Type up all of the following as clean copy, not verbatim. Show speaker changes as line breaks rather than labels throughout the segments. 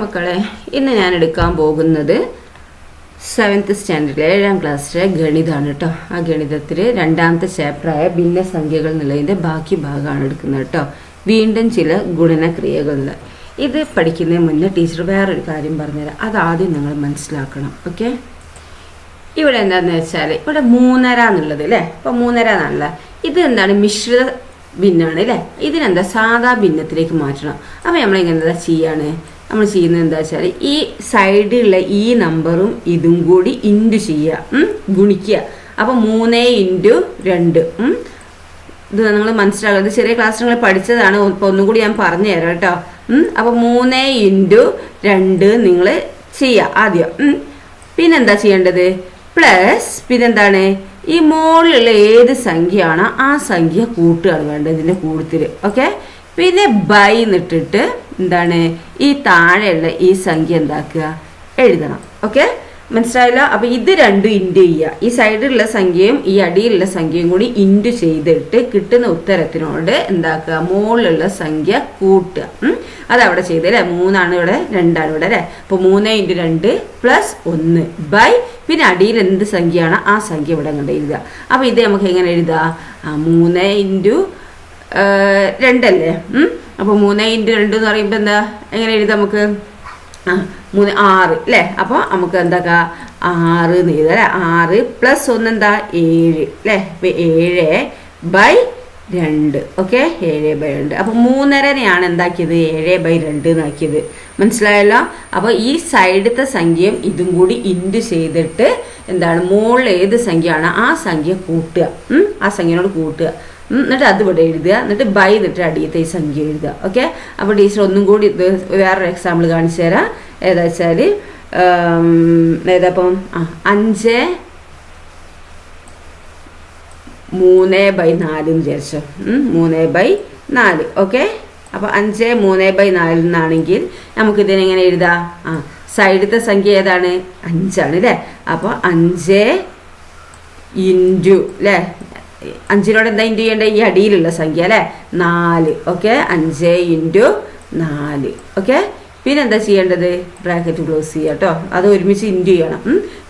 മക്കളെ, ഇന്ന് ഞാൻ എടുക്കാൻ പോകുന്നത് 7th സ്റ്റാൻഡേർഡിലെ 7ാം ക്ലാസ്സിലെ ഗണിതമാണ് കേട്ടോ. ആ ഗണിതത്തിൽ രണ്ടാമത്തെ ചാപ്റ്ററായ ഭിന്നസംഖ്യകൾ എന്നുള്ളതിൻ്റെ ബാക്കി ഭാഗമാണ് എടുക്കുന്നത് കേട്ടോ. വീണ്ടും ചില ഗുണനക്രിയകളിൽ ഇത് പഠിക്കുന്നതിന് മുന്നേ ടീച്ചർ വേറൊരു കാര്യം പറഞ്ഞുതരാം. അതാദ്യം നിങ്ങൾ മനസ്സിലാക്കണം. ഓക്കെ, ഇവിടെ എന്താണെന്ന് വെച്ചാൽ ഇവിടെ 3.5 എന്നുള്ളത് അല്ലേ. ഇപ്പോൾ 3.5 എന്നുള്ള ഇത് എന്താണ്, മിശ്രിത ഭിന്നാണ് അല്ലേ. ഇതിനെന്താ സാധാ ഭിന്നത്തിലേക്ക് മാറ്റണം. അപ്പോൾ നമ്മളിങ്ങനെ എന്താ ചെയ്യാണ്, നമ്മൾ ചെയ്യുന്നത് എന്താ വെച്ചാൽ ഈ സൈഡിലുള്ള ഈ നമ്പറും ഇതും കൂടി ഇൻറ്റു ചെയ്യുക, ഗുണിക്കുക. അപ്പോൾ 3 × 2 ഇത് നിങ്ങൾ മനസ്സിലാകുന്നത് ചെറിയ ക്ലാസ് നിങ്ങൾ പഠിച്ചതാണ്. ഇപ്പോൾ ഒന്നും കൂടി ഞാൻ പറഞ്ഞു തരാം കേട്ടോ. അപ്പോൾ 3 × 2 നിങ്ങൾ ചെയ്യുക ആദ്യം. പിന്നെന്താ ചെയ്യേണ്ടത്, പ്ലസ് പിന്നെന്താണ് ഈ മുകളിലുള്ള ഏത് സംഖ്യയാണോ ആ സംഖ്യ കൂട്ടുകയാണ് വേണ്ടത് ഇതിൻ്റെ കൂട്ടത്തിൽ. ഓക്കെ, പിന്നെ ബൈ എന്നിട്ടിട്ട് എന്താണ് ഈ താഴെയുള്ള ഈ സംഖ്യ എന്താക്കുക, എഴുതണം. ഓക്കെ, മനസ്സിലായല്ലോ. അപ്പോൾ ഇത് രണ്ടും ഇൻറ്റു ചെയ്യുക. ഈ സൈഡിലുള്ള സംഖ്യയും ഈ അടിയിലുള്ള സംഖ്യയും കൂടി ഇൻറ്റു ചെയ്തിട്ട് കിട്ടുന്ന ഉത്തരത്തിനോട് എന്താക്കുക, മുകളിലുള്ള സംഖ്യ കൂട്ടുക. അതവിടെ ചെയ്തല്ലേ. 3 ഇവിടെ, 2 ഇവിടെ അല്ലേ. അപ്പോൾ 3 × 2 + 1 ബൈ പിന്നെ അടിയിൽ എന്ത് സംഖ്യയാണ് ആ സംഖ്യ ഇവിടെ അങ്ങോട്ട് എഴുതുക. അപ്പോൾ ഇത് നമുക്ക് എങ്ങനെ എഴുതുക, 3 × 2 അല്ലേ. അപ്പോൾ 3 × 2 എന്ന് പറയുമ്പോൾ എന്താ, എങ്ങനെ എഴുതാം നമുക്ക്, 3 6 അല്ലേ. അപ്പോൾ നമുക്ക് എന്താക്കുക, 6 എന്ന് എഴുതാം അല്ലേ. 6 + 1 എന്താ 7 അല്ലേ. അപ്പോൾ 7 ബൈ 2. Okay, 7 by 2. അപ്പോൾ 3.5 എന്താക്കിയത്, 7 ബൈ 2 എന്നാക്കിയത്. മനസ്സിലായല്ലോ. അപ്പോൾ ഈ സൈഡത്തെ സംഖ്യയും ഇതും കൂടി ഇൻറ്റു ചെയ്തിട്ട് എന്താണ് മുകളിൽ ഏത് സംഖ്യയാണ് ആ സംഖ്യ കൂട്ടുക, ആ സംഖ്യയോട് കൂട്ടുക. എന്നിട്ട് അത് ഇവിടെ എഴുതുക. എന്നിട്ട് ബൈ എന്നിട്ട് അടിയത്തെ ഈ സംഖ്യ എഴുതുക. ഓക്കെ, അപ്പോൾ ടീച്ചർ ഒന്നും കൂടി ഇത് വേറൊരു എക്സാമ്പിൾ കാണിച്ചു തരാം. ഏതാ വെച്ചാൽ ഏതാപ്പം 5 3 ബൈ 4 എന്ന് വിചാരിച്ചോ. 3 ബൈ 4. ഓക്കെ, അപ്പോൾ 5 3 ബൈ 4 എന്നാണെങ്കിൽ നമുക്കിതിനെങ്ങനെ എഴുതാം, സൈഡത്തെ സംഖ്യ ഏതാണ്, 5 ആണ് അല്ലേ. അപ്പോൾ 5 ഇൻറ്റു അല്ലേ, 5നോട് എന്താ ഇൻറ്റു ചെയ്യേണ്ടത്, ഈ അടിയിലുള്ള സംഖ്യ അല്ലേ 4. ഓക്കെ, 5 × 4. ഓക്കെ, പിന്നെ എന്താ ചെയ്യേണ്ടത്, ബ്രാക്കറ്റ് ക്ലോസ് ചെയ്യുക കേട്ടോ. അത് ഒരുമിച്ച് ഇൻറ്റു ചെയ്യണം.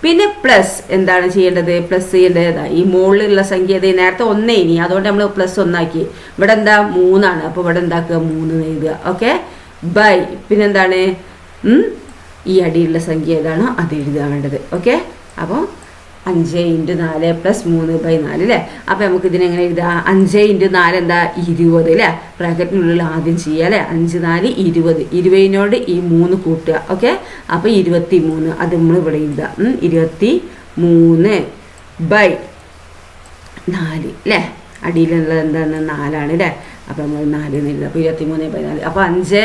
പിന്നെ പ്ലസ് എന്താണ് ചെയ്യേണ്ടത്, പ്ലസ് ചെയ്യേണ്ടത് ഈ മുകളിലുള്ള സംഖ്യ നേരത്തെ 1 ഇനി അതുകൊണ്ട് നമ്മൾ +1 ആക്കി. ഇവിടെ എന്താ 3 ആണ്. അപ്പോൾ ഇവിടെ എന്താക്കുക, 3 എഴുതുക. ഓക്കെ, ബൈ പിന്നെന്താണ് ഈ അടിയിലുള്ള സംഖ്യ ഏതാണോ അത് എഴുതാൻ വേണ്ടത്. ഓക്കെ, അപ്പോൾ 5 × 4 + 3 ബൈ 4 അല്ലേ. അപ്പോൾ നമുക്ക് ഇതിനെങ്ങനെ എഴുതാം, 5 × 4 എന്താ 20 അല്ലേ. ബ്രാക്കറ്റിനുള്ളിൽ ആദ്യം ചെയ്യുക അല്ലേ. 5 4 20. 20നോട് ഈ 3 കൂട്ടുക. ഓക്കെ, അപ്പോൾ 23. അത് നമ്മൾ ഇവിടെ എഴുതാം. 23 ബൈ 4 അല്ലേ. അടിയിലുള്ളത് എന്താണ് 4 ആണ് അല്ലേ. അപ്പോൾ നമ്മൾ 4 എന്ന് എഴുതാം. അപ്പോൾ 23 ബൈ 4. അപ്പോൾ 5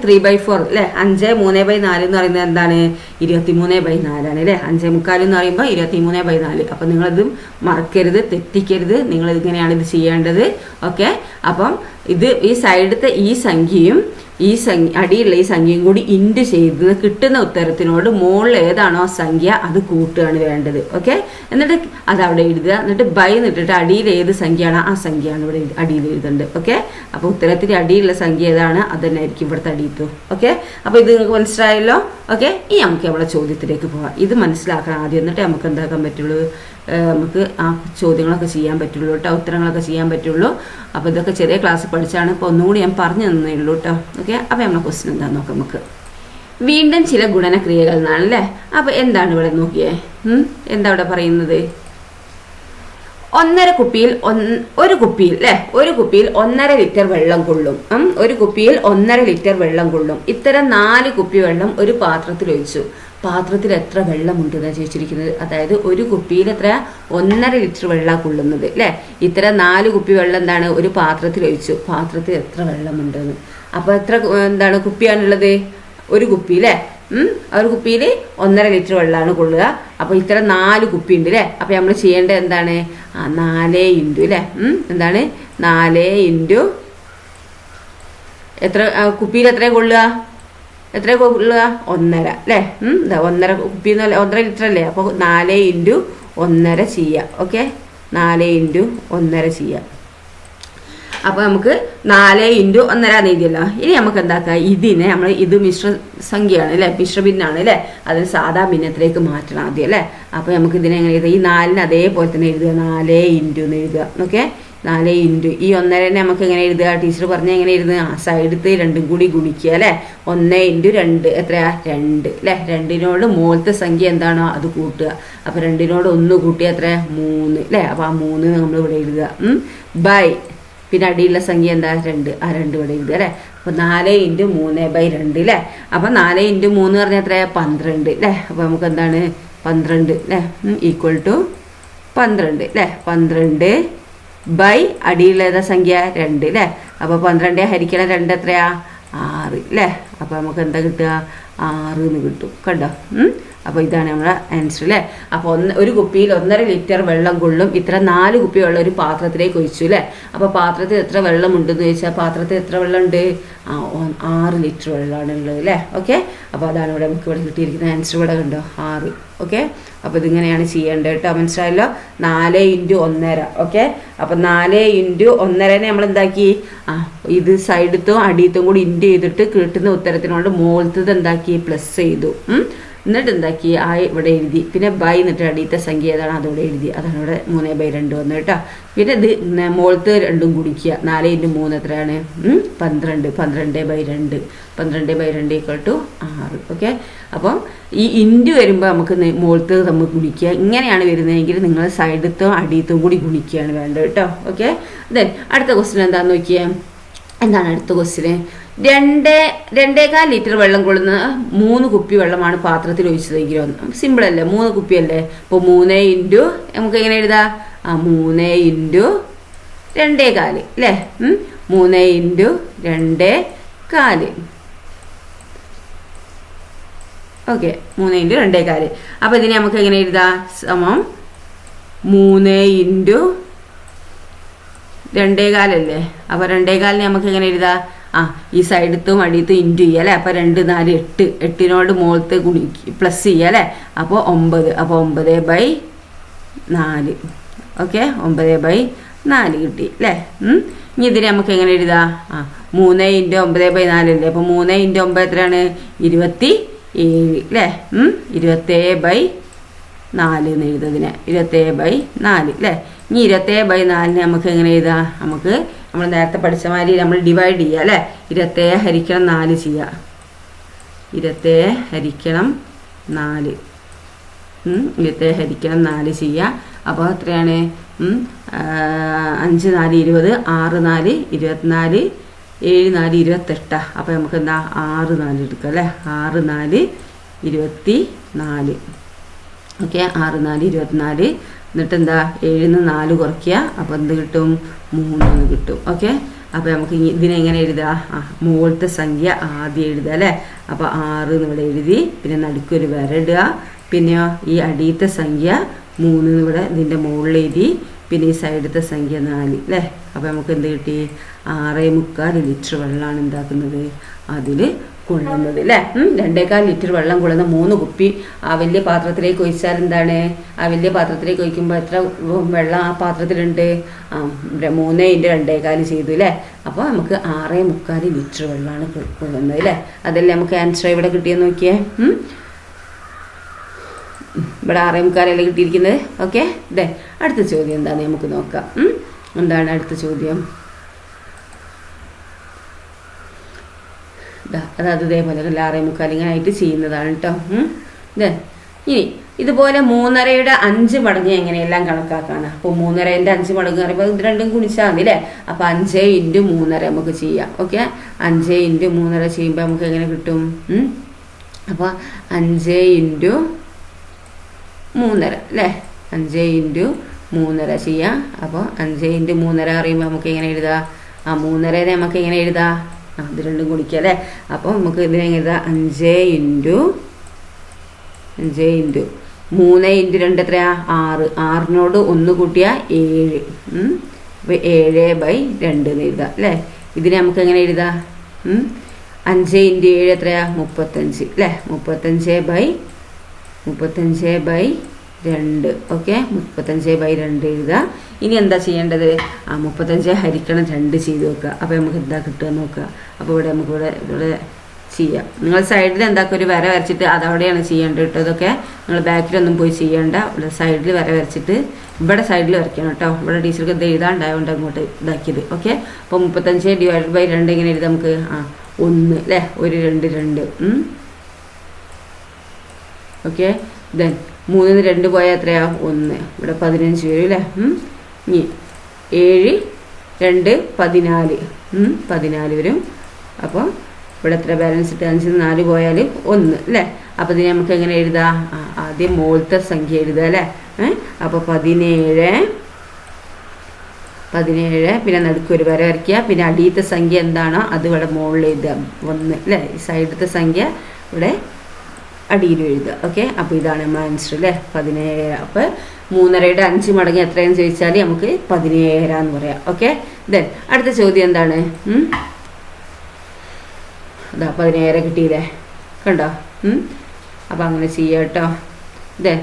3/4 അല്ലേ. 5 3 ബൈ 4 എന്ന് പറയുന്നത് എന്താണ്, 23 ബൈ 4 ആണ് അല്ലേ. 5 മുക്കാൽ എന്ന് പറയുമ്പോൾ 23 ബൈ 4. അപ്പം നിങ്ങളത് മറക്കരുത്, തെറ്റിക്കരുത്. നിങ്ങൾ ഇങ്ങനെയാണ് ഇത് ചെയ്യേണ്ടത്. ഓക്കെ, അപ്പം ഇത് ഈ സൈഡത്തെ ഈ സംഖ്യയും ഈ അടിയിലുള്ള ഈ സംഖ്യയും കൂടി ഇൻറ്റു ചെയ്ത് കിട്ടുന്ന ഉത്തരത്തിനോട് മുകളിൽ ഏതാണോ ആ സംഖ്യ അത് കൂട്ടുകയാണ് വേണ്ടത്. ഓക്കെ, എന്നിട്ട് അതവിടെ എഴുതുക. എന്നിട്ട് ബൈ എന്നിട്ടിട്ട് അടിയിൽ ഏത് സംഖ്യയാണോ ആ സംഖ്യയാണ് ഇവിടെ അടിയിൽ എഴുതേണ്ടത്. ഓക്കെ, അപ്പോൾ ഉത്തരത്തിൽ അടിയിലുള്ള സംഖ്യ ഏതാണ് അത് തന്നെ ആയിരിക്കും ഇവിടുത്തെ അടിയത്തു. ഓക്കെ, അപ്പോൾ ഇത് നിങ്ങൾക്ക് മനസ്സിലായല്ലോ. ഓക്കെ, ഇനി നമുക്ക് നമ്മുടെ ചോദ്യത്തിലേക്ക് പോകാം. ഇത് മനസ്സിലാക്കണം ആദ്യം, എന്നിട്ട് നമുക്ക് എന്താക്കാൻ പറ്റുള്ളൂ, നമുക്ക് ആ ചോദ്യങ്ങളൊക്കെ ചെയ്യാൻ പറ്റുള്ളൂ കേട്ടോ, ഉത്തരങ്ങളൊക്കെ ചെയ്യാൻ പറ്റുള്ളൂ. അപ്പോൾ ഇതൊക്കെ ചെറിയ ക്ലാസ് പഠിച്ചാണ്. ഇപ്പോൾ ഒന്നുകൂടി ഞാൻ പറഞ്ഞു തന്നേ ഉള്ളൂ കേട്ടോ. ഓക്കെ, അപ്പോൾ നമ്മളെ ക്വസ്റ്റ്യൻ എന്താണെന്ന് നോക്കാം നമുക്ക്. വീണ്ടും ചില ഗുണനക്രിയകൾ എന്നാണ് അല്ലേ. അപ്പോൾ എന്താണ് ഇവിടെ നോക്കിയേ, എന്താ ഇവിടെ പറയുന്നത്, ഒരു കുപ്പിയിൽ അല്ലേ, ഒരു കുപ്പിയിൽ 1.5 ലിറ്റർ വെള്ളം കൊള്ളും. ഒരു കുപ്പിയിൽ 1.5 ലിറ്റർ വെള്ളം കൊള്ളും. ഇത്തരം 4 കുപ്പി വെള്ളം ഒരു പാത്രത്തിൽ ഒഴിച്ചു. പാത്രത്തിൽ എത്ര വെള്ളമുണ്ട് എന്നാണ് ചോദിച്ചിരിക്കുന്നത്. അതായത് ഒരു കുപ്പിയിൽ എത്ര, 1.5 ലിറ്റർ വെള്ളം കൊള്ളുന്നത് അല്ലേ. ഇത്തരം 4 കുപ്പി വെള്ളം എന്താണ് ഒരു പാത്രത്തിൽ ഒഴിച്ചു. പാത്രത്തിൽ എത്ര വെള്ളമുണ്ടെന്ന്. അപ്പോൾ എത്ര എന്താണ് കുപ്പിയാണുള്ളത്, ഒരു കുപ്പി അല്ലേ. ഒരു കുപ്പിയിൽ 1.5 ലിറ്റർ വെള്ളമാണ് കൊള്ളുക. അപ്പോൾ ഇത്തരം 4 കുപ്പി ഉണ്ട് അല്ലേ. അപ്പോൾ നമ്മൾ ചെയ്യേണ്ടത് എന്താണ്, 4 ഇൻറ്റു അല്ലേ, എന്താണ് 4 ഇൻറ്റു എത്ര കുപ്പിയിൽ എത്രയാണ് കൊള്ളുക, എത്ര കൊള്ളുക, 1.5 അല്ലേ. 1.5 കുപ്പി 1.5 ലിറ്റർ അല്ലേ. അപ്പോൾ 4 × 1.5 ചെയ്യുക. ഓക്കെ, 4 × 1.5 ചെയ്യുക. അപ്പോൾ നമുക്ക് 4 × 1.5 എഴുതിയല്ലോ. ഇനി നമുക്ക് എന്താക്കാം, ഇതിനെ നമ്മൾ ഇത് മിശ്ര സംഖ്യയാണ് അല്ലേ, മിശ്ര ഭിന്നാണ് അല്ലേ, അതിന് സാധാ ഭിന്നത്തിലേക്ക് മാറ്റണം ആദ്യം അല്ലേ. അപ്പോൾ നമുക്ക് ഇതിനെ എങ്ങനെ എഴുതുക, ഈ 4ന് അതേപോലെ തന്നെ എഴുതുക, 4 × എന്ന് എഴുതുക. ഓക്കെ, 4 × ഈ 1.5 നമുക്ക് എങ്ങനെ എഴുതുക, ടീച്ചർ പറഞ്ഞ എങ്ങനെ എഴുതുക, ആ സൈഡത്തെ രണ്ടും കൂടി ഗുണിക്കുക അല്ലേ. 1 × 2 എത്രയാ, 2 അല്ലേ. 2നോട് മുകളിലത്തെ സംഖ്യ എന്താണോ അത് കൂട്ടുക. അപ്പോൾ 2നോട് 1 കൂട്ടിയ എത്ര, 3 അല്ലേ. അപ്പോൾ ആ 3 നമ്മൾ ഇവിടെ എഴുതുക. ബൈ പിന്നെ അടിയിലുള്ള സംഖ്യ എന്താ, 2, ആ 2 ഇവിടെ എഴുതുക അല്ലേ. അപ്പോൾ 4 × 3/2 അല്ലേ. അപ്പോൾ 4 × 3 പറഞ്ഞാൽ എത്രയാ, 12 അല്ലേ. അപ്പോൾ നമുക്ക് എന്താണ്, 12 അല്ലേ, = 12 അല്ലേ. 12 ബൈ അടിയിലുള്ള ഏതാ സംഖ്യ, 2 അല്ലേ. അപ്പോൾ 12 ഹരിക്കണം 2 എത്രയാ, 6 അല്ലേ. അപ്പോൾ നമുക്ക് എന്താ കിട്ടുക, 6 എന്ന് കിട്ടും കണ്ടോ. അപ്പോൾ ഇതാണ് നമ്മുടെ ആൻസർ അല്ലേ. അപ്പോൾ ഒരു കുപ്പിയിൽ 1.5 ലിറ്റർ വെള്ളം കൊള്ളും. ഇത്ര 4 കുപ്പി വെള്ളം ഒരു പാത്രത്തിലേക്ക് ഒഴിച്ചു അല്ലേ. അപ്പോൾ പാത്രത്തിൽ എത്ര വെള്ളം ഉണ്ടെന്ന് ചോദിച്ചാൽ പാത്രത്തിൽ എത്ര വെള്ളം ഉണ്ട്, 6 ലിറ്റർ വെള്ളമാണ് ഉള്ളത് അല്ലേ. ഓക്കെ, അപ്പോൾ അതാണ് ഇവിടെ നമുക്ക് ഇവിടെ കിട്ടിയിരിക്കുന്ന ആൻസർ ഇവിടെ കണ്ടോ, 6. ഓക്കെ, അപ്പോൾ ഇതിങ്ങനെയാണ് ചെയ്യേണ്ടത് കേട്ടോ, മനസ്സിലായല്ലോ. 4 × 1.5. ഓക്കെ, അപ്പോൾ 4 × 1.5 നമ്മൾ എന്താക്കി, ഇത് സൈഡത്തും അടിയത്തും കൂടി ഇൻറ്റു ചെയ്തിട്ട് കിട്ടുന്ന ഉത്തരത്തിനോട് മുകളിലത്തത് എന്താക്കി, പ്ലസ് ചെയ്തു. എന്നിട്ട് എന്താക്കി, ആ ഇവിടെ എഴുതി. പിന്നെ ബൈ എന്നിട്ട് അടിയത്തെ സംഖ്യ ഏതാണ് അതിവിടെ എഴുതി. അതാണ് ഇവിടെ 3/2 വന്നു കേട്ടോ. പിന്നെ ഇത് മുകളിലത്തെ 2 കുടിക്കുക. 4 × 3 എത്രയാണ്, 12. 12/2 12/2 = 6. ഓക്കെ, അപ്പോൾ ഈ ഇൻറ്റു വരുമ്പോൾ നമുക്ക് മുകളിലത്തെ നമ്മൾ ഗുണിക്കുക. ഇങ്ങനെയാണ് വരുന്നതെങ്കിൽ നിങ്ങൾ സൈഡത്തും അടിയത്തും കൂടി ഗുണിക്കുകയാണ് വേണ്ടത് കേട്ടോ. ഓക്കെ, ദെൻ അടുത്ത ക്വസ്റ്റ്യൻ എന്താണെന്ന് നോക്കിയാൽ, എന്താണ് അടുത്ത ക്വസ്റ്റ്യൻ, 2.25 ലിറ്റർ വെള്ളം കൊള്ളുന്ന 3 കുപ്പി വെള്ളമാണ് പാത്രത്തിൽ ഒഴിച്ചതെങ്കിലും. സിമ്പിൾ അല്ലേ, 3 കുപ്പിയല്ലേ. അപ്പോൾ 3 × നമുക്ക് എങ്ങനെ എഴുതാം, 3 × 2.25 അല്ലേ. 3 × 2.25. ഓക്കെ, 3 × 2.25. അപ്പോൾ ഇതിനെ നമുക്ക് എങ്ങനെ എഴുതാം, സമം 3 × 2.25 അല്ലേ. അപ്പോൾ 2.25 നമുക്ക് എങ്ങനെ എഴുതാം, ഈ സൈഡത്തും അടിയത്തും ഇൻറ്റു ചെയ്യുക അല്ലേ. അപ്പോൾ 2 4 8, 8നോട് മുകളിലത്തെ പ്ലസ് ചെയ്യുക അല്ലേ. അപ്പോൾ 9, അപ്പോൾ 9/4. ഓക്കെ, 9/4 കിട്ടി അല്ലേ. ഇനി ഇതിനെ നമുക്ക് എങ്ങനെ എഴുതാം, 3 × 9/4 അല്ലേ. അപ്പോൾ 3 × 9 എത്രയാണ്, 27 അല്ലേ. 27/4 എന്ന് എഴുതുന്നതിന് 27/4 അല്ലേ. ഇനി 27/4 നമുക്ക് എങ്ങനെ എഴുതാം, നമുക്ക് നമ്മൾ നേരത്തെ പഠിച്ച മാതിരി നമ്മൾ ഡിവൈഡ് ചെയ്യുക അല്ലേ. 27 ഹരിക്കണം 4 ചെയ്യുക. 27 ഹരിക്കണം 4, 27 ഹരിക്കണം 4 ചെയ്യുക. അപ്പോൾ എത്രയാണ്, 5 4 20, 6 4 24, 7 4 28. അപ്പോൾ നമുക്ക് എന്താ 6 4 എടുക്കുക അല്ലേ. 6 4 24. ഓക്കെ, 6 4 24. എന്നിട്ട് എന്താ 7ന്ന് 4 കുറയ്ക്കുക. അപ്പോൾ എന്ത് കിട്ടും, 3 കിട്ടും. ഓക്കെ, അപ്പോൾ നമുക്ക് ഇതിനെങ്ങനെ എഴുതുക, മുകളിലത്തെ സംഖ്യ ആദ്യം എഴുതുക അല്ലേ. അപ്പോൾ 6 ഇവിടെ എഴുതി, പിന്നെ നടുക്കൊരു വരടുക. പിന്നെയോ ഈ അടിയത്തെ സംഖ്യ 3 ഇവിടെ ഇതിൻ്റെ മുകളിൽ എഴുതി. പിന്നെ ഈ സൈഡത്തെ സംഖ്യ 4 അല്ലേ. അപ്പോൾ നമുക്ക് എന്ത് കിട്ടി, 6.25 ലിറ്റർ വെള്ളമാണ് എന്താക്കുന്നത്, അതിൽ കൊള്ളുന്നത് അല്ലേ. 2.25 ലിറ്റർ വെള്ളം കൊള്ളുന്ന 3 കുപ്പി ആ വലിയ പാത്രത്തിലേക്ക് ഒഴിച്ചാൽ എന്താണ്, ആ വലിയ പാത്രത്തിലേക്ക് ഒഴിക്കുമ്പോൾ എത്ര വെള്ളം ആ പാത്രത്തിലുണ്ട്, 3 × 2.25 ചെയ്തു അല്ലേ. അപ്പോൾ നമുക്ക് 6.25 ലിറ്റർ വെള്ളമാണ് കൊള്ളുന്നത് അല്ലേ. അതല്ലേ നമുക്ക് ആൻസർ ഇവിടെ കിട്ടിയെന്ന് നോക്കിയേ. ഇവിടെ 6.25 കിട്ടിയിരിക്കുന്നത്. ഓക്കെ, ഇതേ അടുത്ത ചോദ്യം എന്താണ് നമുക്ക് നോക്കാം. എന്താണ് അടുത്ത ചോദ്യം, അതായത് ഇതേപോലെ 6.25 ഇങ്ങനെ ആയിട്ട് ചെയ്യുന്നതാണ് കേട്ടോ. ഇനി ഇതുപോലെ 3.5യുടെ 5 മടങ്ങ് എങ്ങനെയെല്ലാം കണക്കാക്കാണ്. അപ്പോൾ 3.5ൻ്റെ 5 മടങ്ങ് പറയുമ്പോൾ ഇത് രണ്ടും ഗുണിച്ചാൽ മതി അല്ലേ. അപ്പോൾ 5 × 3.5 നമുക്ക് ചെയ്യാം. ഓക്കെ, 5 × 3.5 ചെയ്യുമ്പോൾ നമുക്ക് എങ്ങനെ കിട്ടും, അപ്പോൾ 5 × 3.5 അല്ലേ. 5 × 3.5 ചെയ്യാം. അപ്പോൾ 5 × 3.5 പറയുമ്പോൾ നമുക്ക് എങ്ങനെ എഴുതാം, 3.5 നമുക്ക് എങ്ങനെ എഴുതാം, ഇത് രണ്ടും കുടിക്കുക അല്ലേ. അപ്പോൾ നമുക്ക് ഇതിനെ എഴുതാം, 5 × 3 × 2 എത്രയാ, 6. 6നോട് 1 കൂട്ടിയാൽ 7. അപ്പോൾ 7/2 എന്ന് എഴുതാം അല്ലേ. ഇതിനെ നമുക്ക് എങ്ങനെ എഴുതാം, 5 × 7 എത്രയാ, 35 അല്ലേ. 35/2 2. ഓക്കെ, 35/2 എഴുതുക. ഇനി എന്താ ചെയ്യേണ്ടത്? 35 ഹരിക്കണം 2 ചെയ്ത് വെക്കുക. അപ്പോൾ നമുക്ക് എന്താ കിട്ടുക നോക്കുക. അപ്പോൾ ഇവിടെ ചെയ്യാം. നിങ്ങൾ സൈഡിൽ എന്താക്കുക, ഒരു വര വരച്ചിട്ട് അതവിടെയാണ് ചെയ്യേണ്ടത് കേട്ടോ. ഇതൊക്കെ നിങ്ങൾ ബാക്കിലൊന്നും പോയി ചെയ്യേണ്ട. ഇവിടെ സൈഡിൽ വര വരച്ചിട്ട് ഇവിടെ സൈഡിൽ വരയ്ക്കണം കേട്ടോ. ഇവിടെ ടീച്ചർക്ക് ഇത് എഴുതാണ്ടായതുകൊണ്ട് അങ്ങോട്ട് ഇതാക്കിയത്. ഓക്കെ, അപ്പോൾ 35/2 എങ്ങനെ എഴുതാം നമുക്ക്? 1 അല്ലേ, 1 2 2. ഓക്കെ, ദെൻ 3 2 പോയാൽ എത്രയാ? 1. ഇവിടെ 15 വരും അല്ലേ. ഇനി 7 2 14. 14 വരും. അപ്പോൾ ഇവിടെ എത്ര ബാലൻസ് ഇട്ട്? 5 4 പോയാൽ 1 അല്ലേ. അപ്പോൾ ഇതിനെ നമുക്ക് എങ്ങനെ എഴുതാം? ആദ്യം മുകളിലത്തെ സംഖ്യ എഴുതുക അല്ലേ. അപ്പോൾ 17 പിന്നെ നടുക്ക് ഒരു വര വരയ്ക്കുക. പിന്നെ അടിയത്തെ സംഖ്യ എന്താണോ അത് ഇവിടെ മുകളിൽ എഴുതുക 1 അല്ലേ. ഈ സൈഡത്തെ സംഖ്യ ഇവിടെ അടിയിൽ എഴുതുക. ഓക്കെ, അപ്പോൾ ഇതാണ് നമ്മൾ ആൻസർ അല്ലേ, 17. അപ്പോൾ 3.5യുടെ 5 മടങ്ങ് എത്രയെന്ന് ചോദിച്ചാൽ നമുക്ക് 17 എന്ന് പറയാം. ഓക്കെ, ദെൻ അടുത്ത ചോദ്യം എന്താണ്? അതാ 17 കിട്ടിയില്ലേ, കണ്ടോ? അപ്പം അങ്ങനെ ചെയ്യാം കേട്ടോ. ദെൻ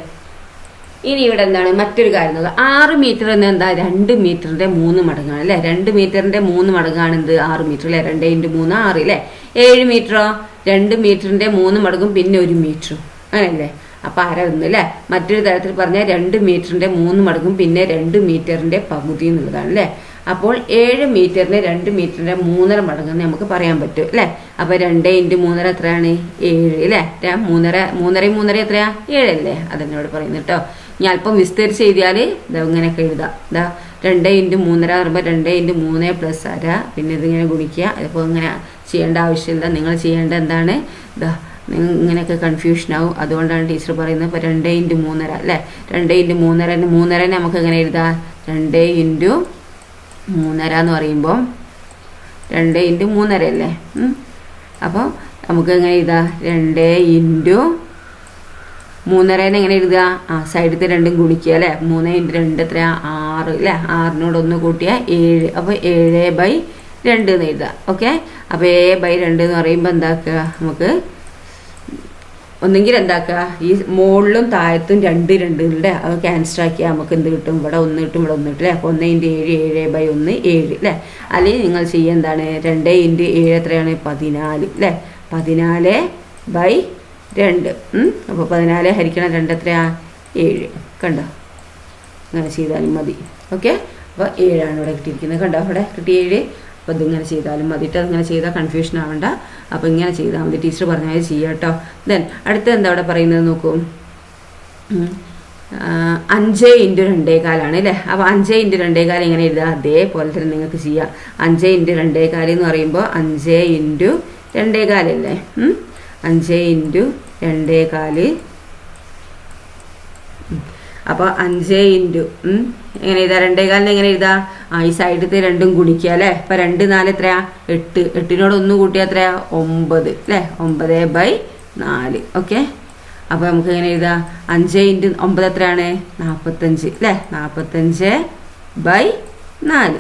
ഇനി ഇവിടെ എന്താണ് മറ്റൊരു കാര്യം? 6 മീറ്റർ എന്ന് എന്താ? 2 മീറ്ററിൻ്റെ 3 മടങ്ങാണ് അല്ലേ. 2 മീറ്ററിൻ്റെ 3 മടങ്ങാണ് എന്ത്? 6 മീറ്റർ അല്ലേ. 2 × 3 6 അല്ലേ. 7 മീറ്ററോ? 2 മീറ്ററിൻ്റെ 3 മടങ്ങും പിന്നെ 1 മീറ്ററും അങ്ങനെയല്ലേ. അപ്പോൾ ആരാ ഒന്ന് അല്ലേ. മറ്റൊരു തരത്തിൽ പറഞ്ഞാൽ 2 മീറ്ററിൻ്റെ 3 മടങ്ങും പിന്നെ 2 മീറ്ററിൻ്റെ പകുതി എന്നുള്ളതാണ് അല്ലേ. അപ്പോൾ 7 മീറ്ററിന് 2 മീറ്ററിൻ്റെ 3.5 മടങ്ങെന്ന് നമുക്ക് പറയാൻ പറ്റും അല്ലേ. അപ്പോൾ 2 × 3.5 എത്രയാണ്? 7 അല്ലേ. 3.5 എത്രയാ? 7 അല്ലേ. അതെന്നെ ഇവിടെ പറയുന്നത് കേട്ടോ. ഞാൻ അല്പം വിസ്തരിച്ച് എഴുതിയാൽ ഇതാ ഇങ്ങനെയൊക്കെ എഴുതാം. ഇതാ 2 × 3.5 പറയുമ്പോൾ 2 × 3 + 1/2. പിന്നെ ഇതിങ്ങനെ ഗുണിക്കുക. അതിപ്പോൾ ഇങ്ങനെ ചെയ്യേണ്ട ആവശ്യമില്ല. നിങ്ങൾ ചെയ്യേണ്ട എന്താണ്? ഇതാ ഇങ്ങനെയൊക്കെ കൺഫ്യൂഷനാവും. അതുകൊണ്ടാണ് ടീച്ചർ പറയുന്നത്. ഇപ്പോൾ 2 × 3.5 അല്ലേ. 2 × 3.5 നമുക്ക് എങ്ങനെ എഴുതാം? 2 × 3.5 എന്ന് പറയുമ്പോൾ 2 × 3.5 അല്ലേ. അപ്പോൾ നമുക്ക് എങ്ങനെ എഴുതാം? 2 × 3.5 എങ്ങനെ എഴുതുക? സൈഡിലത്തെ 2 ഗുണിക്കുക അല്ലേ. 3 × 2 എത്രയാ? 6 അല്ലേ. 6നോട് 1 കൂട്ടിയാൽ 7. അപ്പോൾ 7/2 എന്ന് എഴുതുക. ഓക്കെ, അപ്പോൾ 7/2 എന്ന് പറയുമ്പോൾ എന്താക്കുക? നമുക്ക് ഒന്നെങ്കിൽ എന്താക്കുക? ഈ മുകളിലും താഴത്തും 2 2 അത് ക്യാൻസൽ ആക്കിയാൽ നമുക്ക് എന്ത് കിട്ടും? ഇവിടെ 1 കിട്ടും, ഇവിടെ 1 കിട്ടും അല്ലേ. അപ്പോൾ 1 × 7 7/1 7 അല്ലേ. അല്ലെങ്കിൽ നിങ്ങൾ ചെയ്യുക എന്താണ്? 2 × 7 എത്രയാണ്? 14 അല്ലേ. 14/2. അപ്പോൾ 14 ഹരിക്കണം 2 എത്രയാ? 7. കണ്ടോ? അങ്ങനെ ചെയ്താലും മതി. ഓക്കെ, അപ്പോൾ 7 ഇവിടെ കിട്ടിയിരിക്കുന്നത്. കണ്ടോ? അവിടെ കിട്ടിയ 7. അപ്പോൾ ഇതിങ്ങനെ ചെയ്താലും മതിയിട്ട്. അതിങ്ങനെ ചെയ്താൽ കൺഫ്യൂഷൻ ആവണ്ട. അപ്പോൾ ഇങ്ങനെ ചെയ്താൽ മതി. ടീച്ചർ പറഞ്ഞാൽ ചെയ്യാം കേട്ടോ. ദെൻ അടുത്ത എന്താ അവിടെ പറയുന്നത് നോക്കൂ. 5 × 2.25 അല്ലേ. അപ്പോൾ 5 × 2.25 എങ്ങനെ എഴുതുക? അതേപോലെ തന്നെ നിങ്ങൾക്ക് ചെയ്യാം. 5 × 2.25 എന്ന് പറയുമ്പോൾ 5 × 2.25 അല്ലേ. 5 × 2.25. അപ്പോൾ 5 എങ്ങനെ എഴുതാം? 2.25 എങ്ങനെ എഴുതാം? ഈ സൈഡിലത്തെ 2 ഗുണിക്കുക അല്ലേ. അപ്പോൾ 2 4 എത്രയാ? 8. 8നോട് 1 കൂട്ടിയാൽ എത്രയാ? 9 അല്ലേ. 9/4. ഓക്കെ, അപ്പോൾ നമുക്ക് എങ്ങനെ എഴുതാം? 5 × 9 എത്രയാണ്? 45 അല്ലേ. 45/4